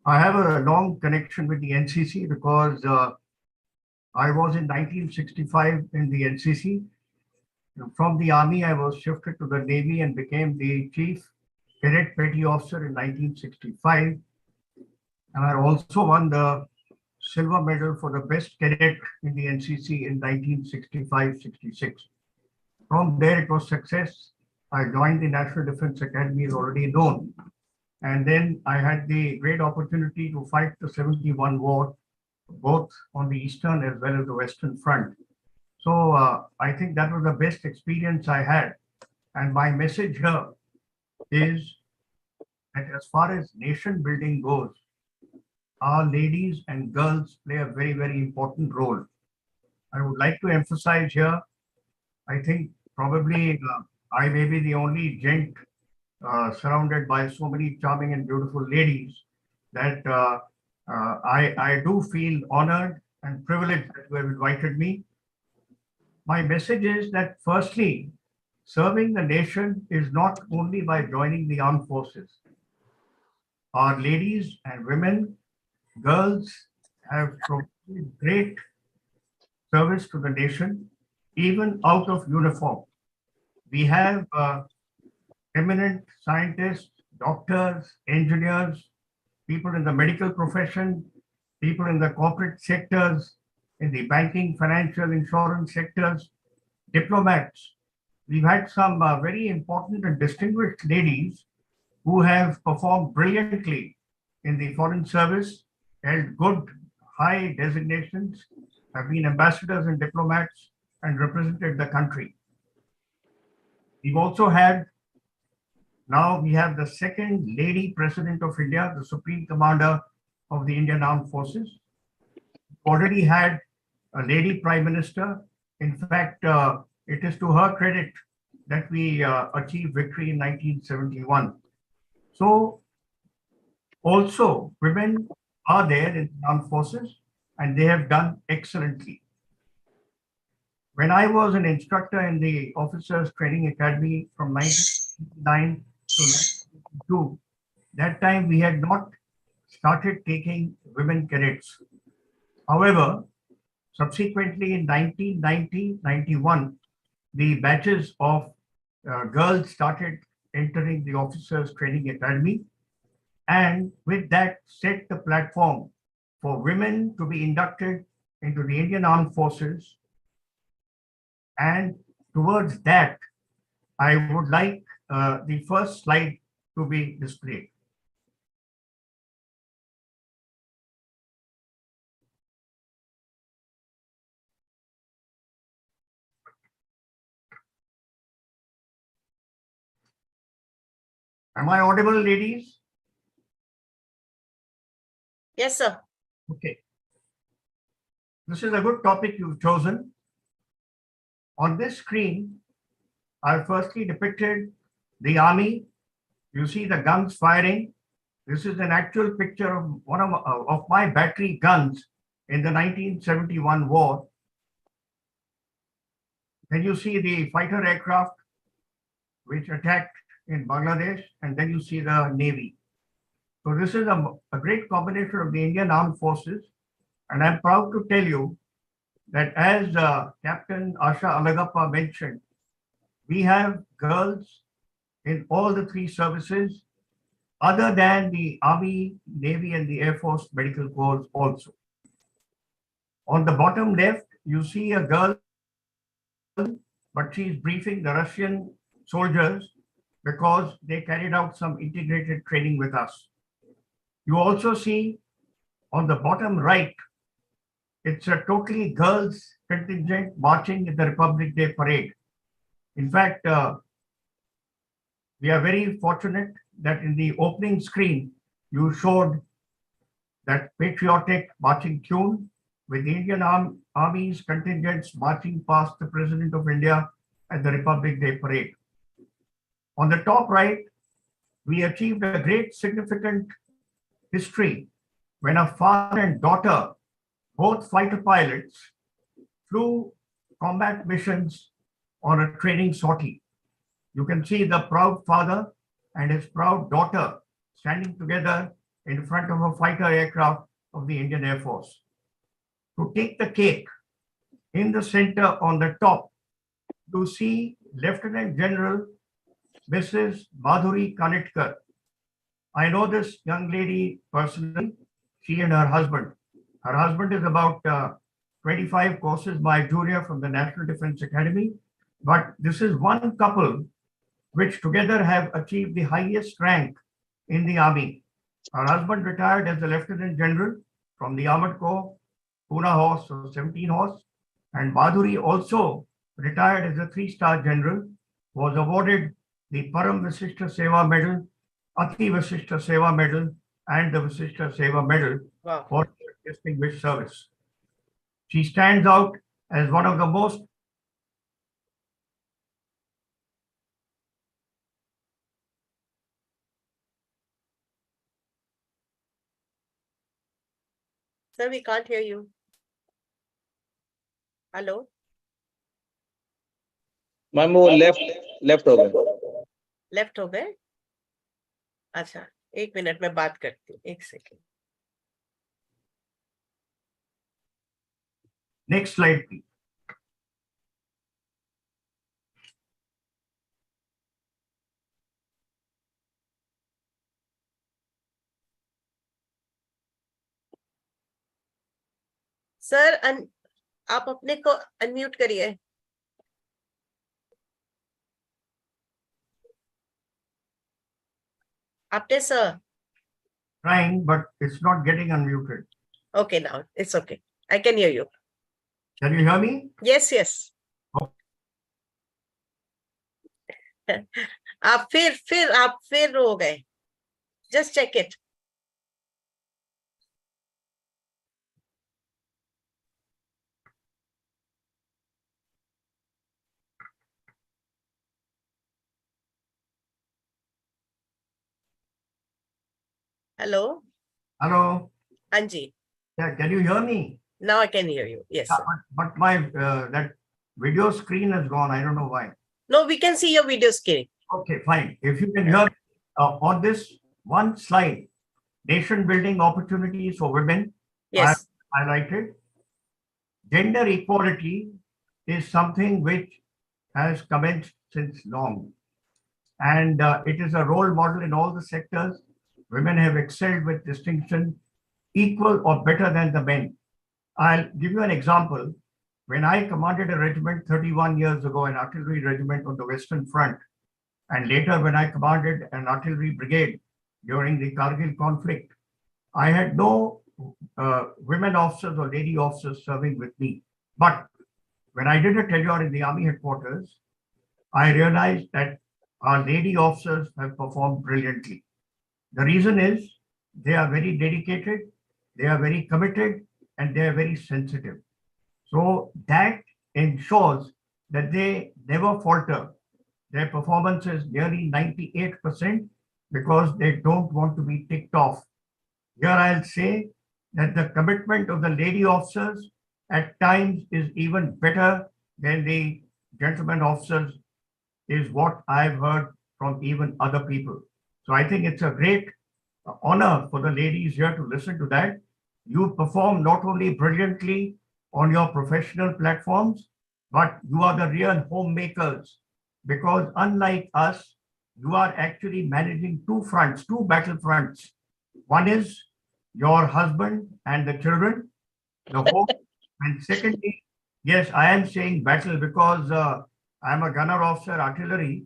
I have a long connection with the NCC because I was in 1965 in the NCC, From the army, I was shifted to the Navy and became the Chief Cadet Petty Officer in 1965. And I also won the silver medal for the best cadet in the NCC in 1965-66. From there, it was success. I joined the National Defense Academy, as already known. And then I had the great opportunity to fight the 71 war, both on the Eastern as well as the Western Front. So I think that was the best experience I had. And my message here is that as far as nation building goes, our ladies and girls play a very, very important role. I would like to emphasize here, I think probably I may be the only gent surrounded by so many charming and beautiful ladies that I do feel honored and privileged that you have invited me. My message is that firstly, serving the nation is not only by joining the armed forces. Our ladies and women, girls have provided great service to the nation, even out of uniform. We have eminent scientists, doctors, engineers, people in the medical profession, people in the corporate sectors, in the banking, financial, insurance sectors, diplomats. We've had some very important and distinguished ladies who have performed brilliantly in the foreign service, held good, high designations, have been ambassadors and diplomats, and represented the country. We've also had, now we have the second lady president of India, the Supreme Commander of the Indian Armed Forces. Already had a lady prime minister. In fact, it is to her credit that we achieved victory in 1971. So also women are there in the armed forces and they have done excellently. When I was an instructor in the Officers Training Academy from 1999 to 1992, that time we had not started taking women cadets. However, subsequently in 1990-91, the batches of girls started entering the Officers Training Academy, and with that set the platform for women to be inducted into the Indian Armed Forces. And towards that, I would like the first slide to be displayed. Am I audible, ladies? Yes, sir. Okay. This is a good topic you've chosen. On this screen, I firstly depicted the army. You see the guns firing. This is an actual picture of one of my battery guns in the 1971 war. Then you see the fighter aircraft which attacked in Bangladesh, and then you see the Navy. So this is a great combination of the Indian Armed Forces. And I'm proud to tell you that as Captain Asha Alagappa mentioned, we have girls in all the three services other than the Army, Navy, and the Air Force Medical Corps also. On the bottom left, you see a girl, but she's briefing the Russian soldiers because they carried out some integrated training with us. You also see on the bottom right, it's a totally girls contingent marching in the Republic Day parade. In fact, we are very fortunate that in the opening screen, you showed that patriotic marching tune with the Indian Army's contingents marching past the President of India at the Republic Day parade. On the top right, we achieved a great significant history when a father and daughter, both fighter pilots, flew combat missions on a training sortie. You can see the proud father and his proud daughter standing together in front of a fighter aircraft of the Indian Air Force. To take the cake, in the center on the top, to see Lieutenant General Mrs. Madhuri Kanitkar. I know this young lady personally, she and her husband. Her husband is about 25 courses my junior from the National Defense Academy. But this is one couple which together have achieved the highest rank in the army. Her husband retired as a Lieutenant General from the Armored Corps, Pune Horse, or 17 Horse. And Madhuri also retired as a 3-star general, was awarded the Param Visishta Seva Medal, Ati Visishta Seva Medal, and the Visishta Seva Medal for distinguished service. She stands out as one of the most Sir, we can't hear you. Hello? Ma'am वो left हो गए. Left हो गए? अच्छा, 1 minute में बात करती हूँ, 1 second. Next slide, please. Sir आप अपने को अनम्यूट करिए. आपने sir. Trying, but it's not getting unmuted. Okay, now it's okay. I can hear you. Can you hear me? Yes, yes. आप फिर हो गए. Just check it. Hello. Hello. Anji. Yeah, can you hear me? Now I can hear you. Yes. Yeah, but my that video screen has gone. I don't know why. No, we can see your video screen. Okay, fine. If you can hear on this one slide, nation building opportunities for women. Yes. I highlighted. Gender equality is something which has commenced since long. And it is a role model in all the sectors. Women have excelled with distinction, equal or better than the men. I'll give you an example. When I commanded a regiment 31 years ago, an artillery regiment on the Western Front, and later when I commanded an artillery brigade during the Kargil conflict, I had no women officers or lady officers serving with me. But when I did a tenure in the Army headquarters, I realized that our lady officers have performed brilliantly. The reason is they are very dedicated, they are very committed, and they are very sensitive. So that ensures that they never falter. Their performance is nearly 98% because they don't want to be ticked off. Here I'll say that the commitment of the lady officers at times is even better than the gentlemen officers, is what I've heard from even other people. So I think it's a great honor for the ladies here to listen to that. You perform not only brilliantly on your professional platforms, but you are the real homemakers, because unlike us, you are actually managing two fronts, two battle fronts. One is your husband and the children, the home. And secondly, yes, I am saying battle because I'm a gunner officer, artillery.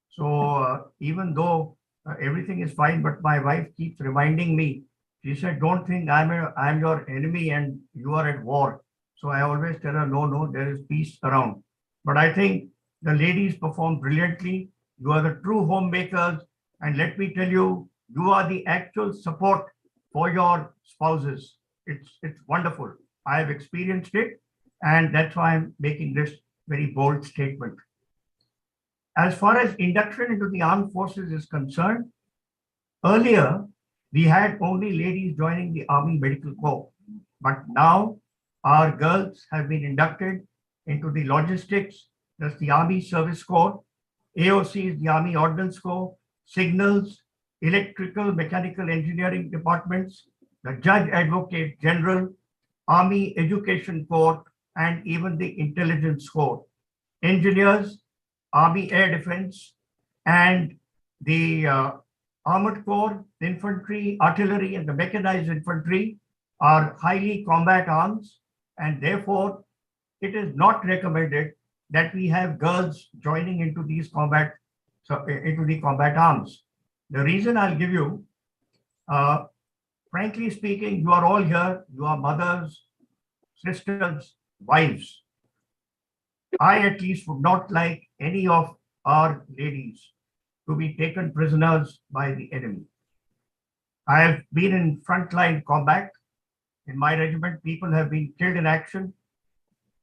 So even though everything is fine, but my wife keeps reminding me, she said, don't think I'm your enemy and you are at war. So I always tell her, no, there is peace around. But I think the ladies perform brilliantly. You are the true homemakers. And let me tell you, you are the actual support for your spouses. It's wonderful. I have experienced it. And that's why I'm making this very bold statement. As far as induction into the armed forces is concerned, earlier, we had only ladies joining the Army Medical Corps. But now our girls have been inducted into the logistics, that's the Army Service Corps, AOC is the Army Ordnance Corps, Signals, Electrical, Mechanical Engineering departments, the Judge Advocate General, Army Education Corps, and even the Intelligence Corps. engineers, Army Air Defense, and the Armored Corps, the infantry, artillery, and the mechanized infantry are highly combat arms, and therefore it is not recommended that we have girls joining into these into the combat arms. The reason I'll give you, frankly speaking, you are all here, you are mothers, sisters, wives. I at least would not like any of our ladies to be taken prisoners by the enemy. I have been in frontline combat. In my regiment, people have been killed in action.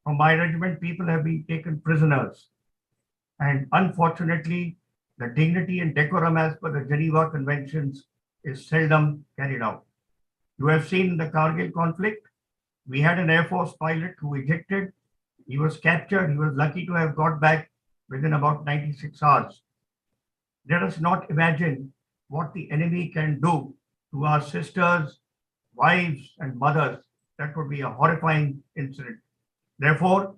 From my regiment, people have been taken prisoners. And unfortunately, the dignity and decorum as per the Geneva Conventions is seldom carried out. You have seen the Kargil conflict. We had an Air Force pilot who ejected. He was captured. He was lucky to have got back within about 96 hours. Let us not imagine what the enemy can do to our sisters, wives, and mothers. That would be a horrifying incident. Therefore,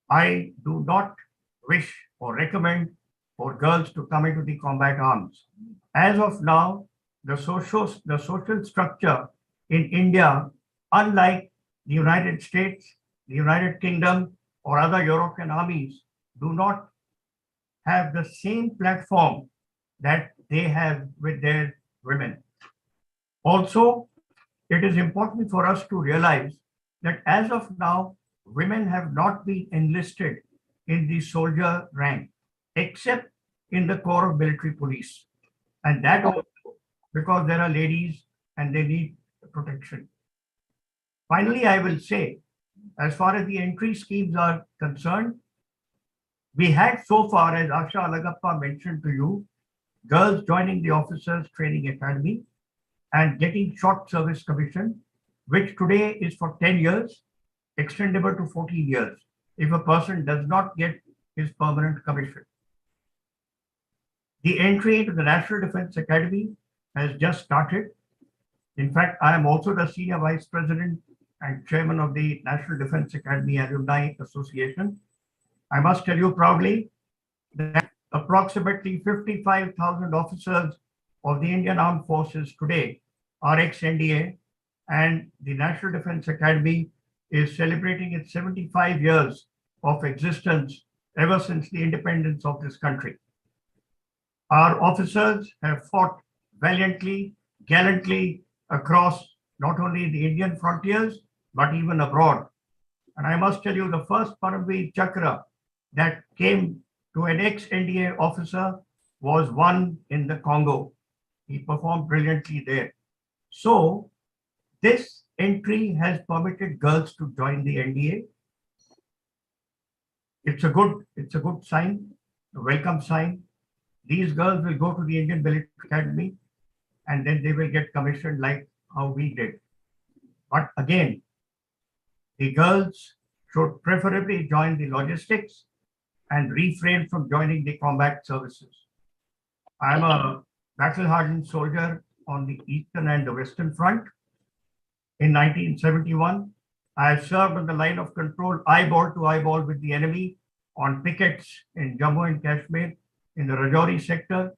I do not wish or recommend for girls to come into the combat arms. As of now, the social structure in India, unlike the United States, the United Kingdom, or other European armies, do not have the same platform that they have with their women. Also, it is important for us to realize that as of now, women have not been enlisted in the soldier rank, except in the Corps of Military Police. And that also because there are ladies and they need protection. Finally, I will say, as far as the entry schemes are concerned, we had so far, as Asha Alagappa mentioned to you, girls joining the Officers Training Academy and getting short service commission, which today is for 10 years, extendable to 14 years if a person does not get his permanent commission. The entry into the National Defense Academy has just started. In fact, I am also the Senior Vice President and Chairman of the National Defense Academy Alumni Association. I must tell you proudly that approximately 55,000 officers of the Indian Armed Forces today are ex-NDA, and the National Defense Academy is celebrating its 75 years of existence ever since the independence of this country. Our officers have fought valiantly, gallantly across not only the Indian frontiers, but even abroad. And I must tell you, the first Paramveer Chakra that came to an ex-NDA officer was won in the Congo. He performed brilliantly there. So this entry has permitted girls to join the NDA. It's a good sign, a welcome sign. These girls will go to the Indian Military Academy and then they will get commissioned like how we did. But again, the girls should preferably join the logistics and refrain from joining the combat services. I'm a battle-hardened soldier on the Eastern and the Western Front. In 1971, I have served on the line of control eyeball to eyeball with the enemy on pickets in Jammu and Kashmir in the Rajouri sector.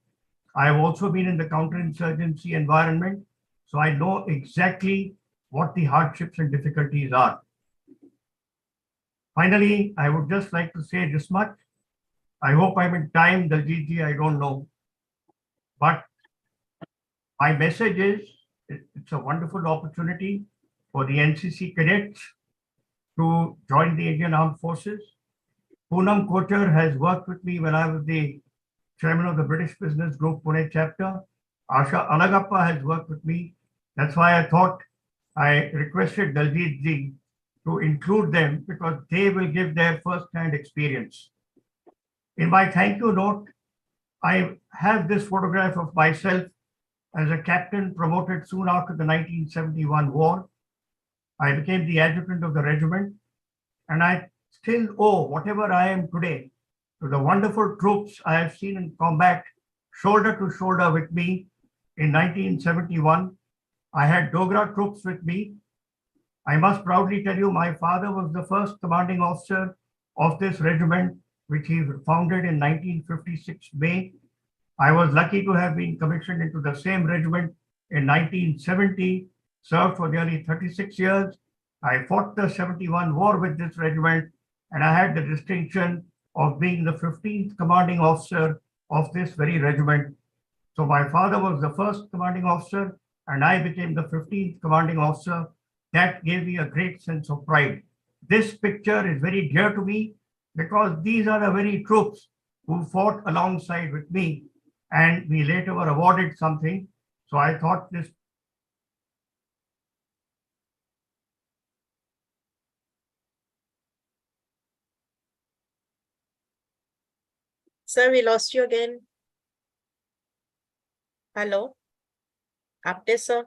I have also been in the counterinsurgency environment, so I know exactly what the hardships and difficulties are. Finally, I would just like to say this much. I hope I'm in time, Daljit ji, I don't know. But my message is, it's a wonderful opportunity for the NCC cadets to join the Indian Armed Forces. Poonam Kochar has worked with me when I was the chairman of the British Business Group Pune chapter. Asha Alagappa has worked with me. That's why I thought I requested Daljit ji to include them because they will give their first-hand experience. In my thank you note, I have this photograph of myself as a captain promoted soon after the 1971 war. I became the adjutant of the regiment, and I still owe whatever I am today to the wonderful troops I have seen in combat shoulder to shoulder with me in 1971. I had Dogra troops with me. I must proudly tell you, my father was the first commanding officer of this regiment which he founded in 1956 May. I was lucky to have been commissioned into the same regiment in 1970, served for nearly 36 years. I fought the 71 war with this regiment, and I had the distinction of being the 15th commanding officer of this very regiment. So my father was the first commanding officer, and I became the 15th commanding officer. That gave me a great sense of pride. This picture is very dear to me because these are the very troops who fought alongside with me, and we later were awarded something. So I thought this. Sir, we lost you again. Hello? Apte, sir?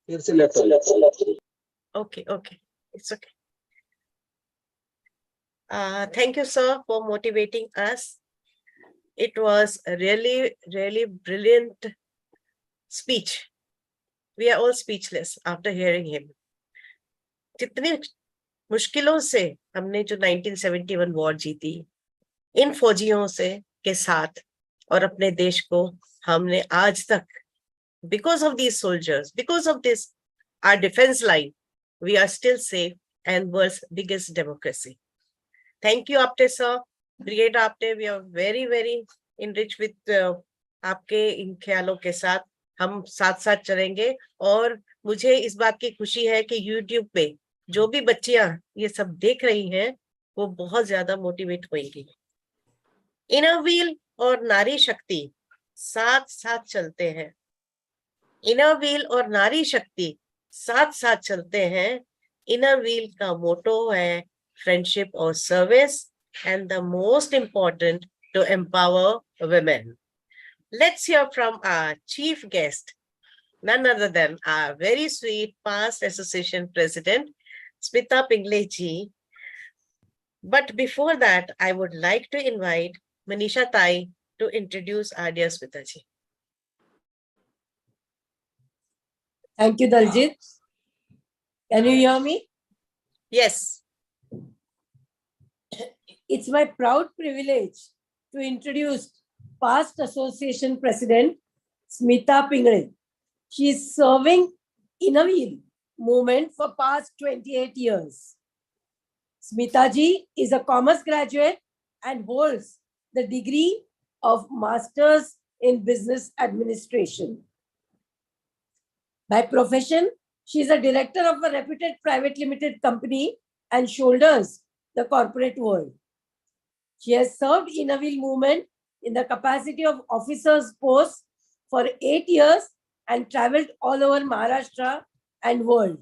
Here's a left. Okay, okay. It's okay. Thank you, sir, for motivating us. It was a really, really brilliant speech. We are all speechless after hearing him. कितने मुश्किलों से हमने जो 1971 war जीती, इन फौजियों से के साथ और अपने देश को हमने आज तक, because of these soldiers, because of this, our defense line, we are still safe and world's biggest democracy. Thank you, Apte sir. Brigade Apte, we are very, very enriched with आपके इन ख्यालों के साथ हम साथ साथ चलेंगे. और मुझे इस बात की खुशी है कि YouTube पे जो भी बच्चियां ये सब देख रही हैं वो बहुत ज्यादा मोटिवेट होंगी. इनर व्हील और नारी शक्ति साथ साथ चलते हैं. इनर व्हील और नारी शक्ति साथ साथ चलते हैं. इनर व्हील का मोटो है friendship or service, and the most important, to empower women. Let's hear from our chief guest, none other than our very sweet past association president, Smita Pingle ji. But before that, I would like to invite Manisha Tai to introduce our dear Smita ji. Thank you, Daljit. Can you hear me? Yes. It's my proud privilege to introduce past association president, Smita Pingle. She is serving Inner Wheel movement for past 28 years. Smita ji is a commerce graduate and holds the degree of Masters in Business Administration. By profession, she is a director of a reputed private limited company and shoulders the corporate world. She has served Inner Wheel movement in the capacity of officers post for 8 years and traveled all over Maharashtra and world.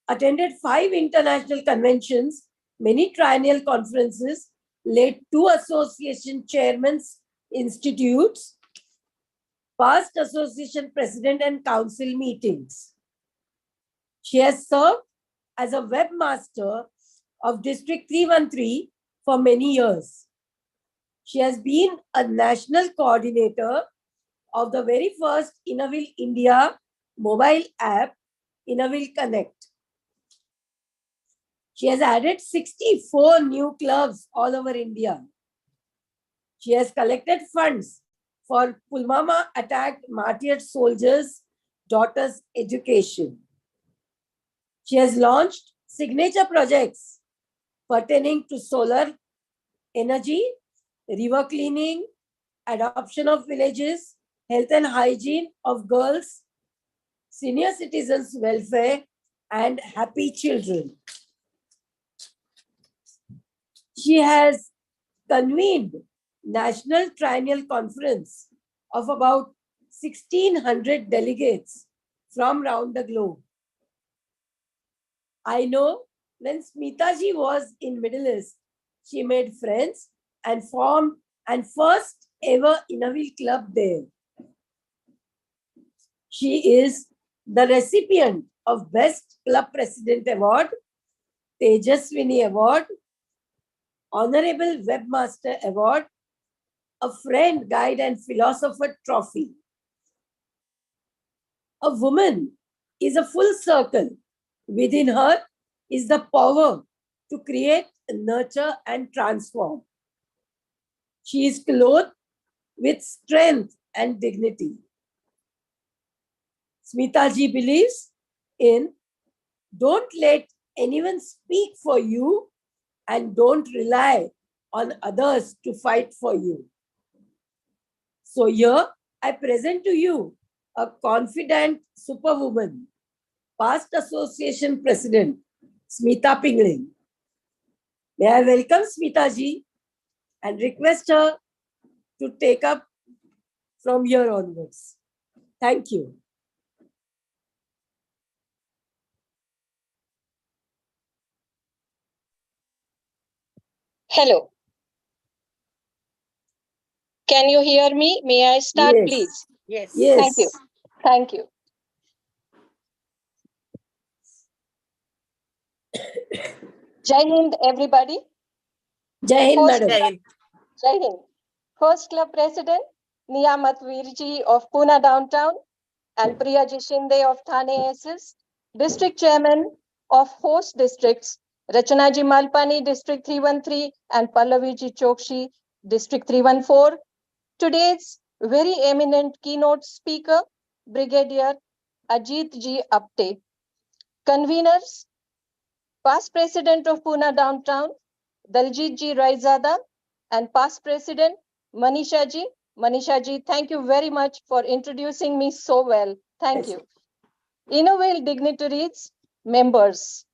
Attended 5 international conventions, many triennial conferences, led 2 association chairmen's institutes, past association president and council meetings. She has served as a webmaster of District 313 for many years. She has been a national coordinator of the very first Inner Wheel India mobile app, Inner Wheel Connect. She has added 64 new clubs all over India. She has collected funds for Pulwama attacked martyred soldiers' daughters' education. She has launched signature projects pertaining to solar energy, river cleaning, adoption of villages, health and hygiene of girls, senior citizens' welfare, and happy children. She has convened National Triennial Conference of about 1,600 delegates from around the globe. I know when Smita ji was in Middle East, she made friends and formed and first ever Inner Wheel Club there. She is the recipient of Best Club President Award, Tejaswini Award, Honorable Webmaster Award, a Friend, Guide and Philosopher Trophy. A woman is a full circle. Within her is the power to create, nurture, and transform. She is clothed with strength and dignity. Smita ji believes in don't let anyone speak for you and don't rely on others to fight for you. So here I present to you a confident superwoman, past association president, Smita Pingling. May I welcome Smita ji and request her to take up from here onwards. Thank you. Hello. Can you hear me? May I start, Yes. please? Yes. Yes. Thank you. Thank you. Jai Hind, everybody. Jai Hind, Host madam. Jai Hind. Jai Hind. Host Club President Niyamat Virji of Pune Downtown and Priya Ji Shinde of Thane SS, District Chairman of Host Districts Rachana Ji Malpani District 313 and Pallavi Ji Chokshi District 314. Today's very eminent keynote speaker, Brigadier Ajit Ji Apte. Conveners, past President of Pune Downtown, Daljit Ji Raizada, and past President Manisha Ji. Manisha Ji, thank you very much for introducing me so well. Thank you. Innovale dignitaries, members,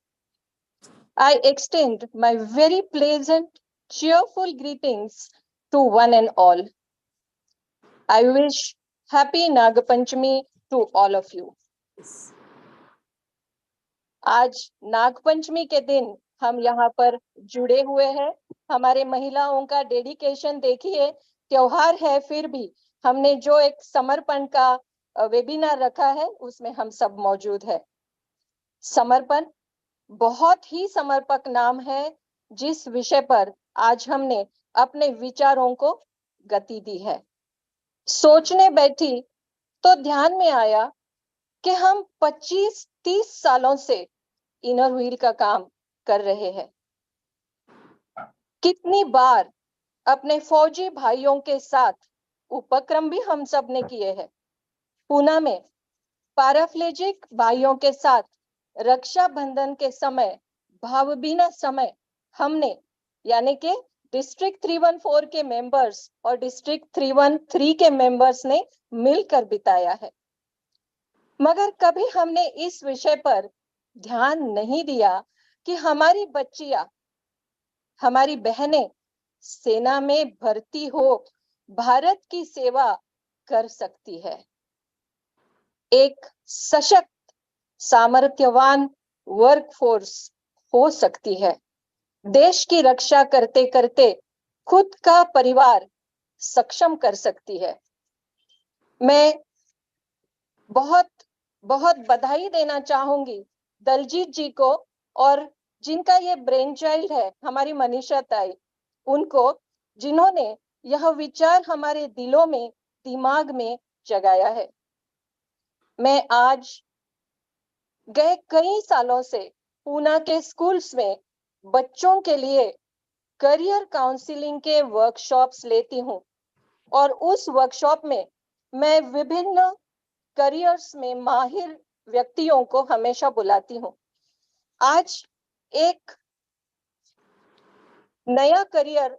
I extend my very pleasant, cheerful greetings to one and all. I wish happy Naga Panchami to all of you. आज नागपंचमी के दिन हम यहाँ पर जुड़े हुए हैं। हमारे महिलाओं का डेडिकेशन देखिए, त्योहार है फिर भी हमने जो एक समर्पण का वेबिनार रखा है उसमें हम सब मौजूद है। समर्पण बहुत ही समर्पक नाम है जिस विषय पर आज हमने अपने विचारों को गति दी है। सोचने बैठी तो ध्यान में आया कि हम 25-30 सालों से इनर व्हील का काम कर रहे हैं। कितनी बार अपने फौजी भाइयों के साथ उपक्रम भी हम सब ने किए हैं। पूना में पैराप्लेजिक भाइयों के साथ रक्षाबंधन के समय भावभीना समय हमने यानी कि डिस्ट्रिक्ट 314 के मेंबर्स और डिस्ट्रिक्ट 313 के मेंबर्स ने मिलकर बिताया है। मगर कभी हमने इस विषय पर ध्यान नहीं दिया कि हमारी बच्चियां, हमारी बहनें सेना में भर्ती हो भारत की सेवा कर सकती है। एक सशक्त, सामर्थ्यवान वर्कफोर्स हो सकती है। देश की रक्षा करते करते खुद का परिवार सक्षम कर सकती है। मैं बहुत बहुत बधाई देना चाहूंगी दलजीत जी को और जिनका ये ब्रेन चाइल्ड है हमारी मनीषा ताई, उनको जिन्होंने यह विचार हमारे दिलों में, दिमाग में जगाया है। मैं आज गए कई सालों से पूना के स्कूल्स में बच्चों के लिए करियर काउंसलिंग के वर्कशॉप्स लेती हूं और उस वर्कशॉप में मैं विभिन्न करियर्स में माहिर व्यक्तियों को हमेशा बुलाती हूं। आज एक नया करियर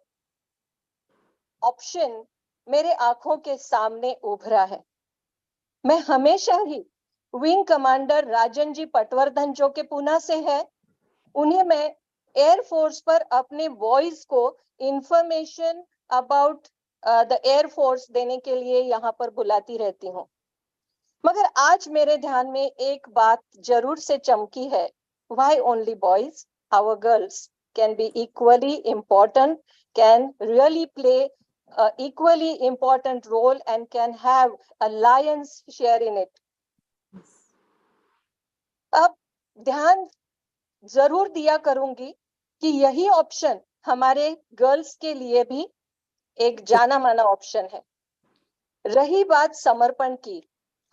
ऑप्शन मेरे आंखों के सामने उभरा है। मैं हमेशा ही विंग कमांडर राजन जी पटवर्धन जो के पूना से है, उन्हें मैं एयरफोर्स पर अपने वॉइस को इंफॉर्मेशन अबाउट द एयरफोर्स देने के लिए यहाँ पर बुलाती रहती हूँ। मगर आज मेरे ध्यान में एक बात जरूर से चमकी है। Why only boys? Our girls can be equally important, can really play an equally important role and can have a lion's share in it. अब ध्यान जरूर दिया करूंगी कि यही ऑप्शन हमारे गर्ल्स के लिए भी एक जाना माना ऑप्शन है। रही बात समर्पण की,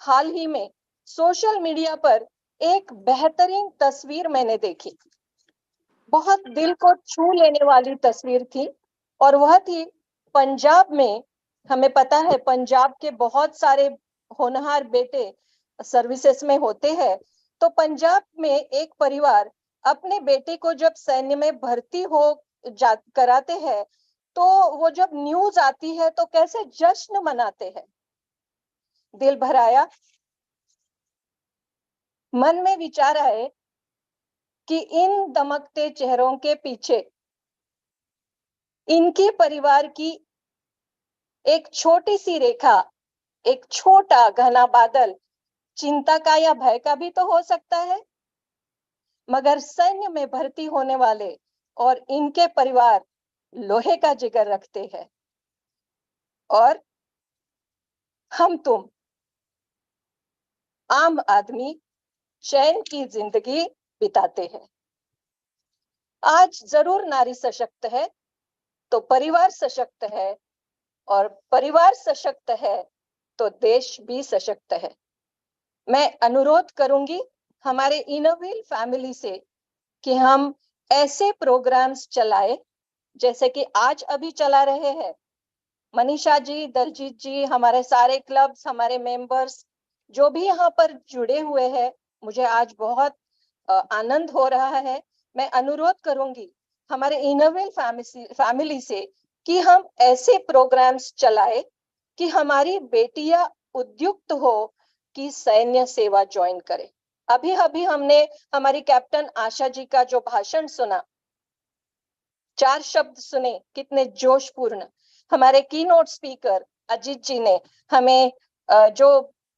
हाल ही में सोशल मीडिया पर एक बेहतरीन तस्वीर मैंने देखी, बहुत दिल को छू लेने वाली तस्वीर थी, और वह थी पंजाब में। हमें पता है पंजाब के बहुत सारे होनहार बेटे सर्विसेज में होते हैं, तो पंजाब में एक परिवार अपने बेटे को जब सैन्य में भर्ती कराते हैं, तो वो जब न्यूज आती है तो कैसे जश्न मनाते हैं, दिल भर आया। मन में विचार आए कि इन दमकते चेहरों के पीछे इनके परिवार की एक छोटी सी रेखा, एक छोटा घना बादल चिंता का या भय का भी तो हो सकता है। मगर सैन्य में भर्ती होने वाले और इनके परिवार लोहे का जिगर रखते हैं, और हम तुम आम आदमी चैन की जिंदगी बिताते हैं। आज जरूर नारी सशक्त है तो परिवार सशक्त है, और परिवार सशक्त है तो देश भी सशक्त है। मैं अनुरोध करूंगी हमारे इनोवेल फैमिली से कि हम ऐसे प्रोग्राम्स चलाए जैसे कि आज अभी चला रहे हैं। मनीषा जी, दलजीत जी, हमारे सारे क्लब्स, हमारे मेंबर्स जो भी यहाँ पर जुड़े हुए हैं, मुझे आज बहुत आनंद हो रहा है। मैं अनुरोध करूंगी हमारे इनोवेल फैमिली से कि हम ऐसे प्रोग्राम्स चलाए कि हमारी बेटियां उद्युक्त हो कि सैन्य सेवा ज्वाइन करे। अभी अभी हमने हमारी कैप्टन आशा जी का जो भाषण सुना, 4 शब्द सुने कितने जोशपूर्ण। हमारे कीनोट स्पीकर अजीत जी ने हमें जो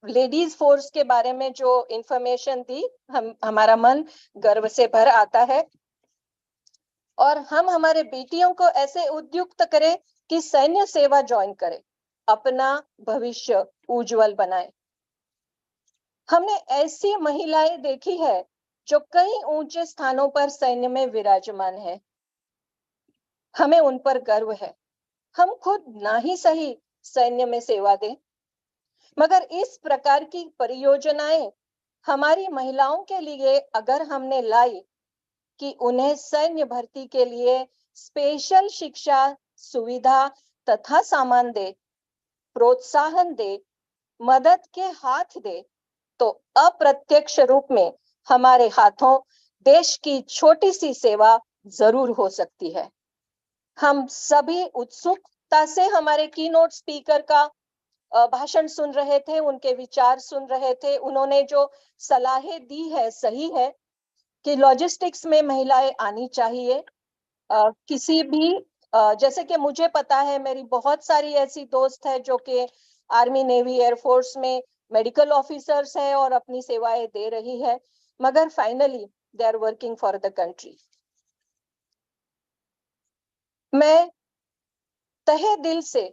लेडीज फोर्स के बारे में जो इंफॉर्मेशन दी, हमारा मन गर्व से भर आता है। और हम हमारे बेटियों को ऐसे उद्युक्त करें कि सैन्य सेवा ज्वाइन करे, अपना भविष्य उज्जवल बनाए। हमने ऐसी महिलाएं देखी है जो कई ऊंचे स्थानों पर सैन्य में विराजमान है, हमें उन पर गर्व है। हम खुद ना ही सही सैन्य में सेवा दें, मगर इस प्रकार की परियोजनाएं हमारी महिलाओं के लिए अगर हमने लाई कि उन्हें सैन्य भर्ती के लिए स्पेशल शिक्षा, सुविधा तथा सामान दे, प्रोत्साहन दे, मदद के हाथ दे, तो अप्रत्यक्ष रूप में हमारे हाथों देश की छोटी सी सेवा जरूर हो सकती है। हम सभी उत्सुकता से हमारे कीनोट स्पीकर का भाषण सुन रहे थे, उनके विचार सुन रहे थे। उन्होंने जो सलाहें दी है सही है कि लॉजिस्टिक्स में महिलाएं आनी चाहिए। किसी भी जैसे कि मुझे पता है, मेरी बहुत सारी ऐसी दोस्त है जो कि आर्मी, नेवी, एयरफोर्स में मेडिकल ऑफिसर्स है और अपनी सेवाएं दे रही है, मगर finally they are working for the country. मैं तहे दिल से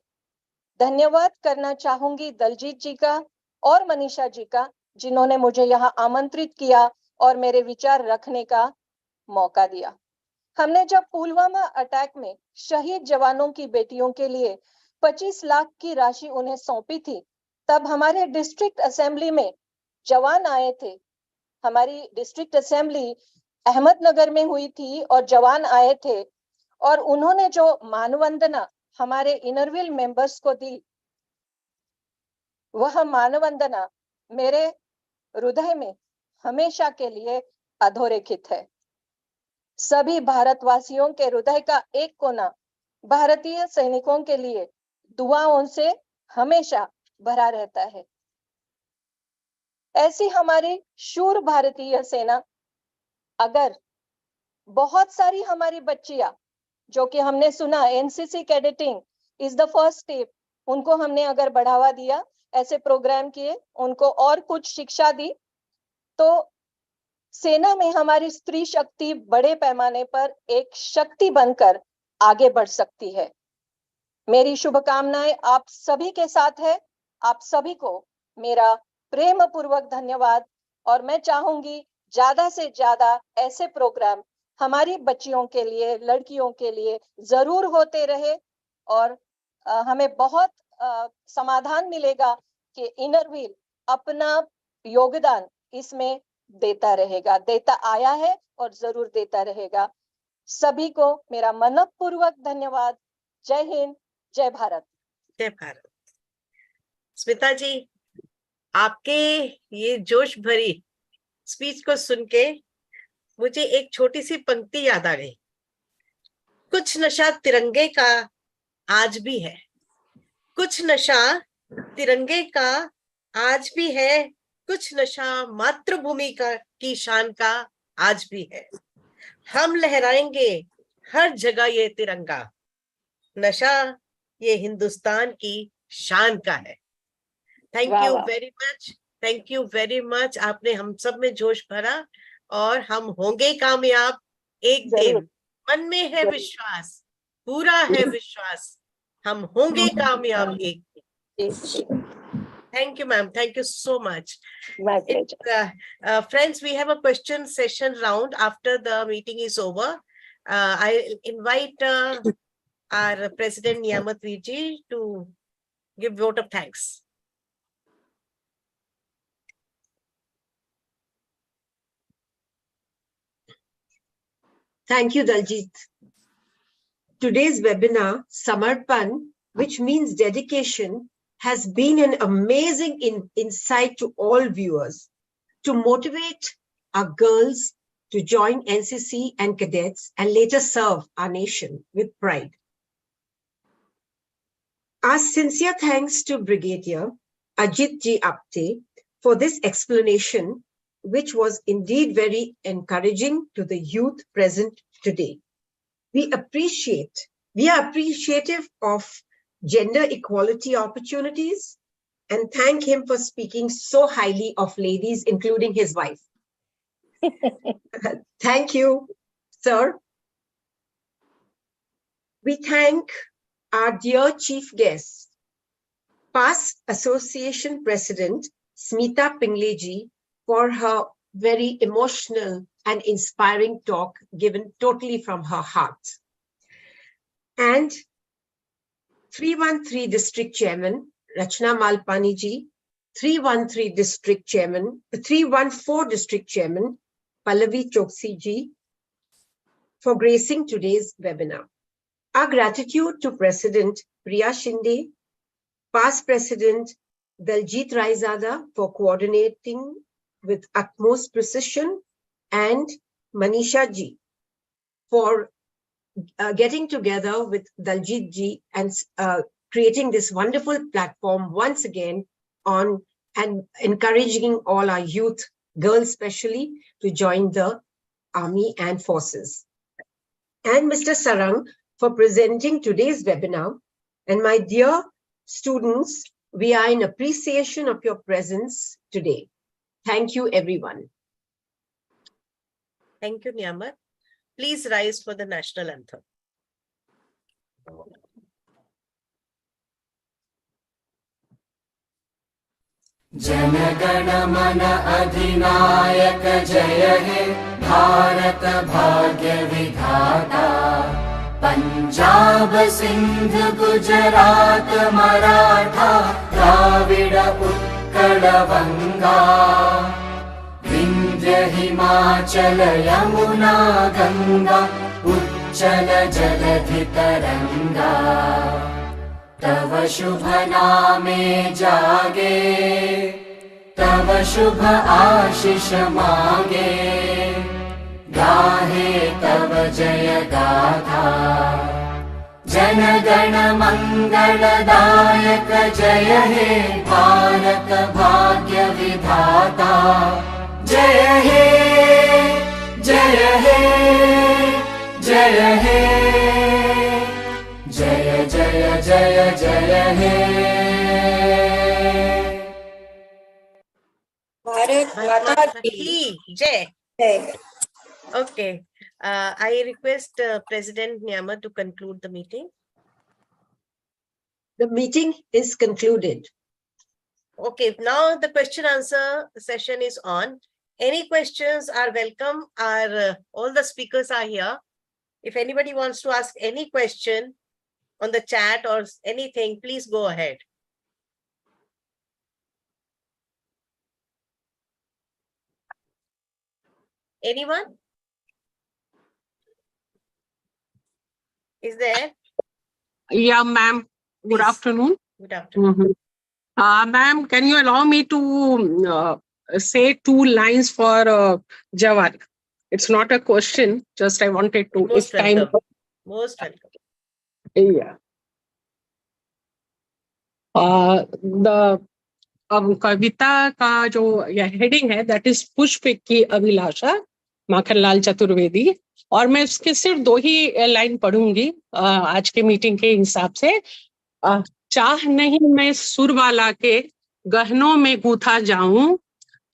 धन्यवाद करना चाहूंगी दलजीत जी का और मनीषा जी का, जिन्होंने मुझे यहाँ आमंत्रित किया और मेरे विचार रखने का मौका दिया। हमने जब पुलवामा अटैक में शहीद जवानों की बेटियों के लिए 25 लाख की राशि उन्हें सौंपी थी, तब हमारे डिस्ट्रिक्ट असेंबली में जवान आए थे। हमारी डिस्ट्रिक्ट असेंबली अहमदनगर में हुई थी और जवान आए थे, और उन्होंने जो मानवंदना हमारे इनरव्हील मेंबर्स को दी, वह मानवंदना मेरे हृदय में हमेशा के लिए अधोरेखित है। सभी भारतवासियों के हृदय का एक कोना भारतीय सैनिकों के लिए दुआओं से हमेशा भरा रहता है। ऐसी हमारी शूर भारतीय सेना, अगर बहुत सारी हमारी बच्चियां जो कि हमने सुना NCC cadeting is the first step, उनको हमने अगर बढ़ावा दिया, ऐसे प्रोग्राम किए, उनको और कुछ शिक्षा दी, तो सेना में हमारी स्त्री शक्ति बड़े पैमाने पर एक शक्ति बनकर आगे बढ़ सकती है। मेरी शुभकामनाएं आप सभी के साथ है। आप सभी को मेरा प्रेम पूर्वक धन्यवाद, और मैं चाहूंगी ज्यादा से ज्यादा ऐसे प्रोग्राम हमारी बच्चियों के लिए, लड़कियों के लिए जरूर होते रहे, और हमें बहुत समाधान मिलेगा कि इनरव्हील अपना योगदान इसमें देता रहेगा, देता आया है और जरूर देता रहेगा। सभी को मेरा मनपूर्वक धन्यवाद। जय हिंद, जय भारत। जय भारत। स्मिता जी, आपके ये जोश भरी स्पीच को सुन के मुझे एक छोटी सी पंक्ति याद आ गई। कुछ नशा तिरंगे का आज भी है, कुछ नशा तिरंगे का आज भी है, कुछ नशा मातृभूमि का की शान का आज भी है। हम लहराएंगे हर जगह ये तिरंगा, नशा ये हिंदुस्तान की शान का है। थैंक वाह, यू वाह। Very much, thank you very much. आपने हम सब में जोश भरा और हम होंगे कामयाब एक जरूर। दिन। मन में है जरूर। विश्वास, पूरा है विश्वास, हम होंगे कामयाब एक दिन। Thank you, ma'am. Thank you so much. My pleasure. Friends, we have a question session round after the meeting is over. I invite our President Niyamat Viji to give vote of thanks. Thank you, Daljit. Today's webinar, Samarpan, which means dedication, has been an amazing insight to all viewers to motivate our girls to join NCC and cadets and later serve our nation with pride. Our sincere thanks to Brigadier Ajit Ji Apte for this explanation, which was indeed very encouraging to the youth present today. We are appreciative of gender equality opportunities and thank him for speaking so highly of ladies, including his wife. Thank you, sir. We thank our dear chief guest, past association president, Smita Pingleji, for her very emotional and inspiring talk given totally from her heart. And 313 District Chairman, Rachna Malpani ji, 314 District Chairman, Pallavi Choksi ji, for gracing today's webinar. Our gratitude to President Priya Shinde, past President Daljit Raizada for coordinating with utmost precision, and Manisha ji for getting together with Daljit ji and creating this wonderful platform once again on and encouraging all our youth, girls especially, to join the army and forces. And Mr. Sarang for presenting today's webinar. And my dear students, we are in appreciation of your presence today. Thank you, everyone. Thank you, Niyamat. Please rise for the national anthem. जनगण मन अधिनायक जय हे भारत भाग्य विधाता पंजाब सिंध गुजरात मराठा द्राविड उत्कल बंगा विंध्य हिमाचल यमुना गंगा उच्चल जलधि तरंगा तव शुभ नामे जागे तव शुभ आशीष मागे गाहे तव जय गाथा जन गण मंगलदायक जय हे भारत भाग्य विधाता जय हे जय हे जय हे जय जय जय जय हे भारत माता की जय. Okay. I request President Niyamat to conclude the meeting. The meeting is concluded. Okay, now the question answer session is on. Any questions are welcome. All the speakers are here. If anybody wants to ask any question on the chat or anything, please go ahead. Anyone? Is there? Yeah, ma'am. Good Please. afternoon. Good afternoon. Ma'am, can you allow me to say 2 lines for Jawad? It's not a question, just I wanted to, Most if time. welcome. Most welcome. Yeah. The कविता का जो heading है that is पुष्प की अभिलाषा, माखनलाल चतुर्वेदी, और मैं उसके सिर्फ 2 ही line पढ़ूंगी आज के मीटिंग के हिसाब से। चाह नहीं मैं सुर वाला के गहनों में गूथा जाऊं,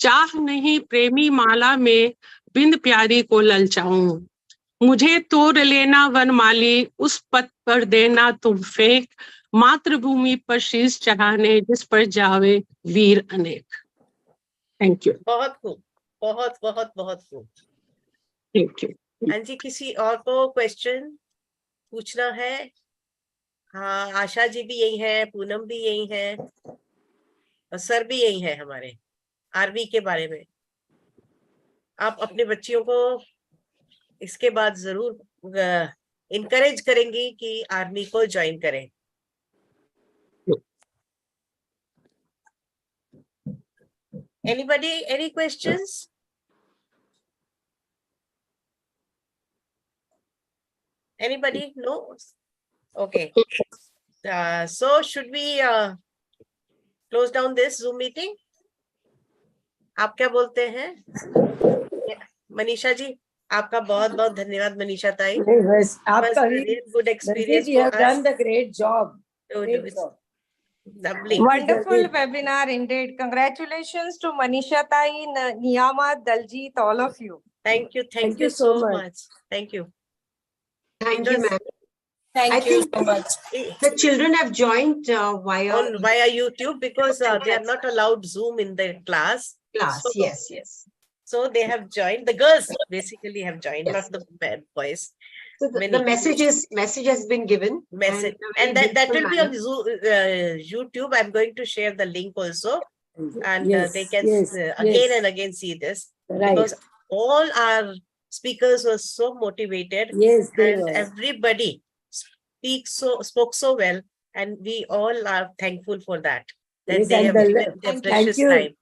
चाह नहीं प्रेमी माला में बिंद प्यारी को ललचाऊं, मुझे तोड़ लेना वनमाली उस पथ पर देना तुम फेंक, मातृभूमि पर शीश चढ़ाने जिस पर जावे वीर अनेक। Thank you. बहुत खूब, बहुत बहुत बहुत खूब। Thank you. हाँ जी, किसी और को क्वेश्चन पूछना है? हाँ, आशा जी भी यही है, पूनम भी यही है, और सर भी यही है हमारे आर्मी के बारे में। आप अपने बच्चियों को इसके बाद जरूर इनकरेज करेंगी कि आर्मी को ज्वाइन करें। Anybody, any questions? Anybody? No? Okay. So should we close down this Zoom meeting? आप क्या बोलते हैं? मनीषा जी, आपका बहुत बहुत धन्यवाद मनीषा ताई। बस आपका good experience you for have us. done the great job. Great job. Lovely. Wonderful webinar indeed. Congratulations to Manisha Tai, Niyama, Daljit, all of you. Thank you. Thank you so much. Thank you. Thank you, ma'am. Thank you so much. The children have joined via YouTube because they are not allowed Zoom in their class. So, yes. So they have joined. The girls basically have joined, not the boys. So the message has been given. Message, and that will be on Zoom, YouTube. I'm going to share the link also, and they can again and again see this, because all our speakers were so motivated. Yes, they and were. Everybody spoke so well, and we all are thankful for that. That Yes, they and have given their precious time.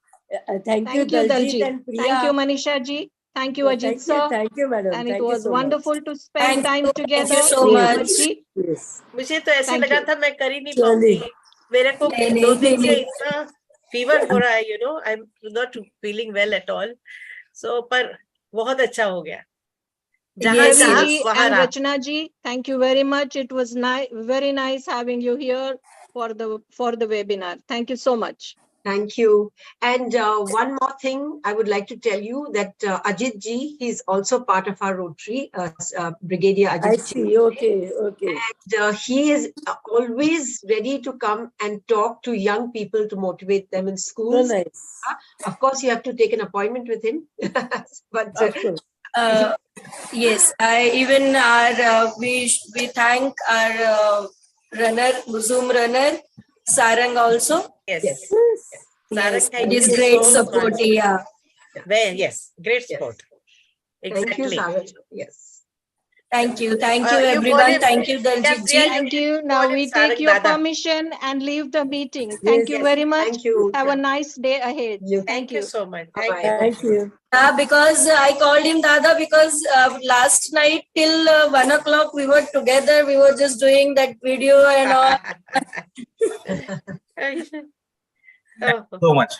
Thank you, Daljit and Priya. Thank you, Manisha ji. Thank you, Ajit sir. Thank you, madam. And Thank it you was so wonderful much. to spend time together. Thank you so Yes, much. Ji. Yes. मुझे तो ऐसे Thank लगा you. था मैं कर ही नहीं पाऊंगी। मेरे को नहीं, 2 दिन नहीं, से नहीं। इतना फीवर हो रहा है, I'm not feeling well at all. So पर बहुत अच्छा हो गया। जहाँ Ravi चाहा ji वहाँ and रहा। Rachna ji, thank you very much. It was very nice having you here for the webinar. Thank you so much. Thank you. And one more thing I would like to tell you that Ajit ji, he's also part of our Rotary, Brigadier Ajit I ji. see. Okay. And he is always ready to come and talk to young people to motivate them in schools. So nice. Of course, you have to take an appointment with him. But Of course. Yes, we thank our Zoom runner, Sarang also. Yes. Yes, Sarang, thank it is you great so support. much. Yeah. Yes, great support. Thank you, Exactly. Sarah. Yes. Thank you You everyone. call him- Thank you, Daljit ji. Thank you. Now we take your permission and leave the meeting. Thank you very much. Thank you. Have a nice day ahead. Thank you so much. Thank Bye-bye. you. Thank you. Because I called him Dada because last night till 1 o'clock we were together. We were just doing that video and all. So much.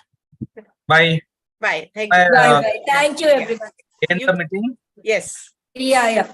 Bye. Bye. Thank Bye. you. Bye. Thank you, everyone. End the meeting. Yes. Yeah.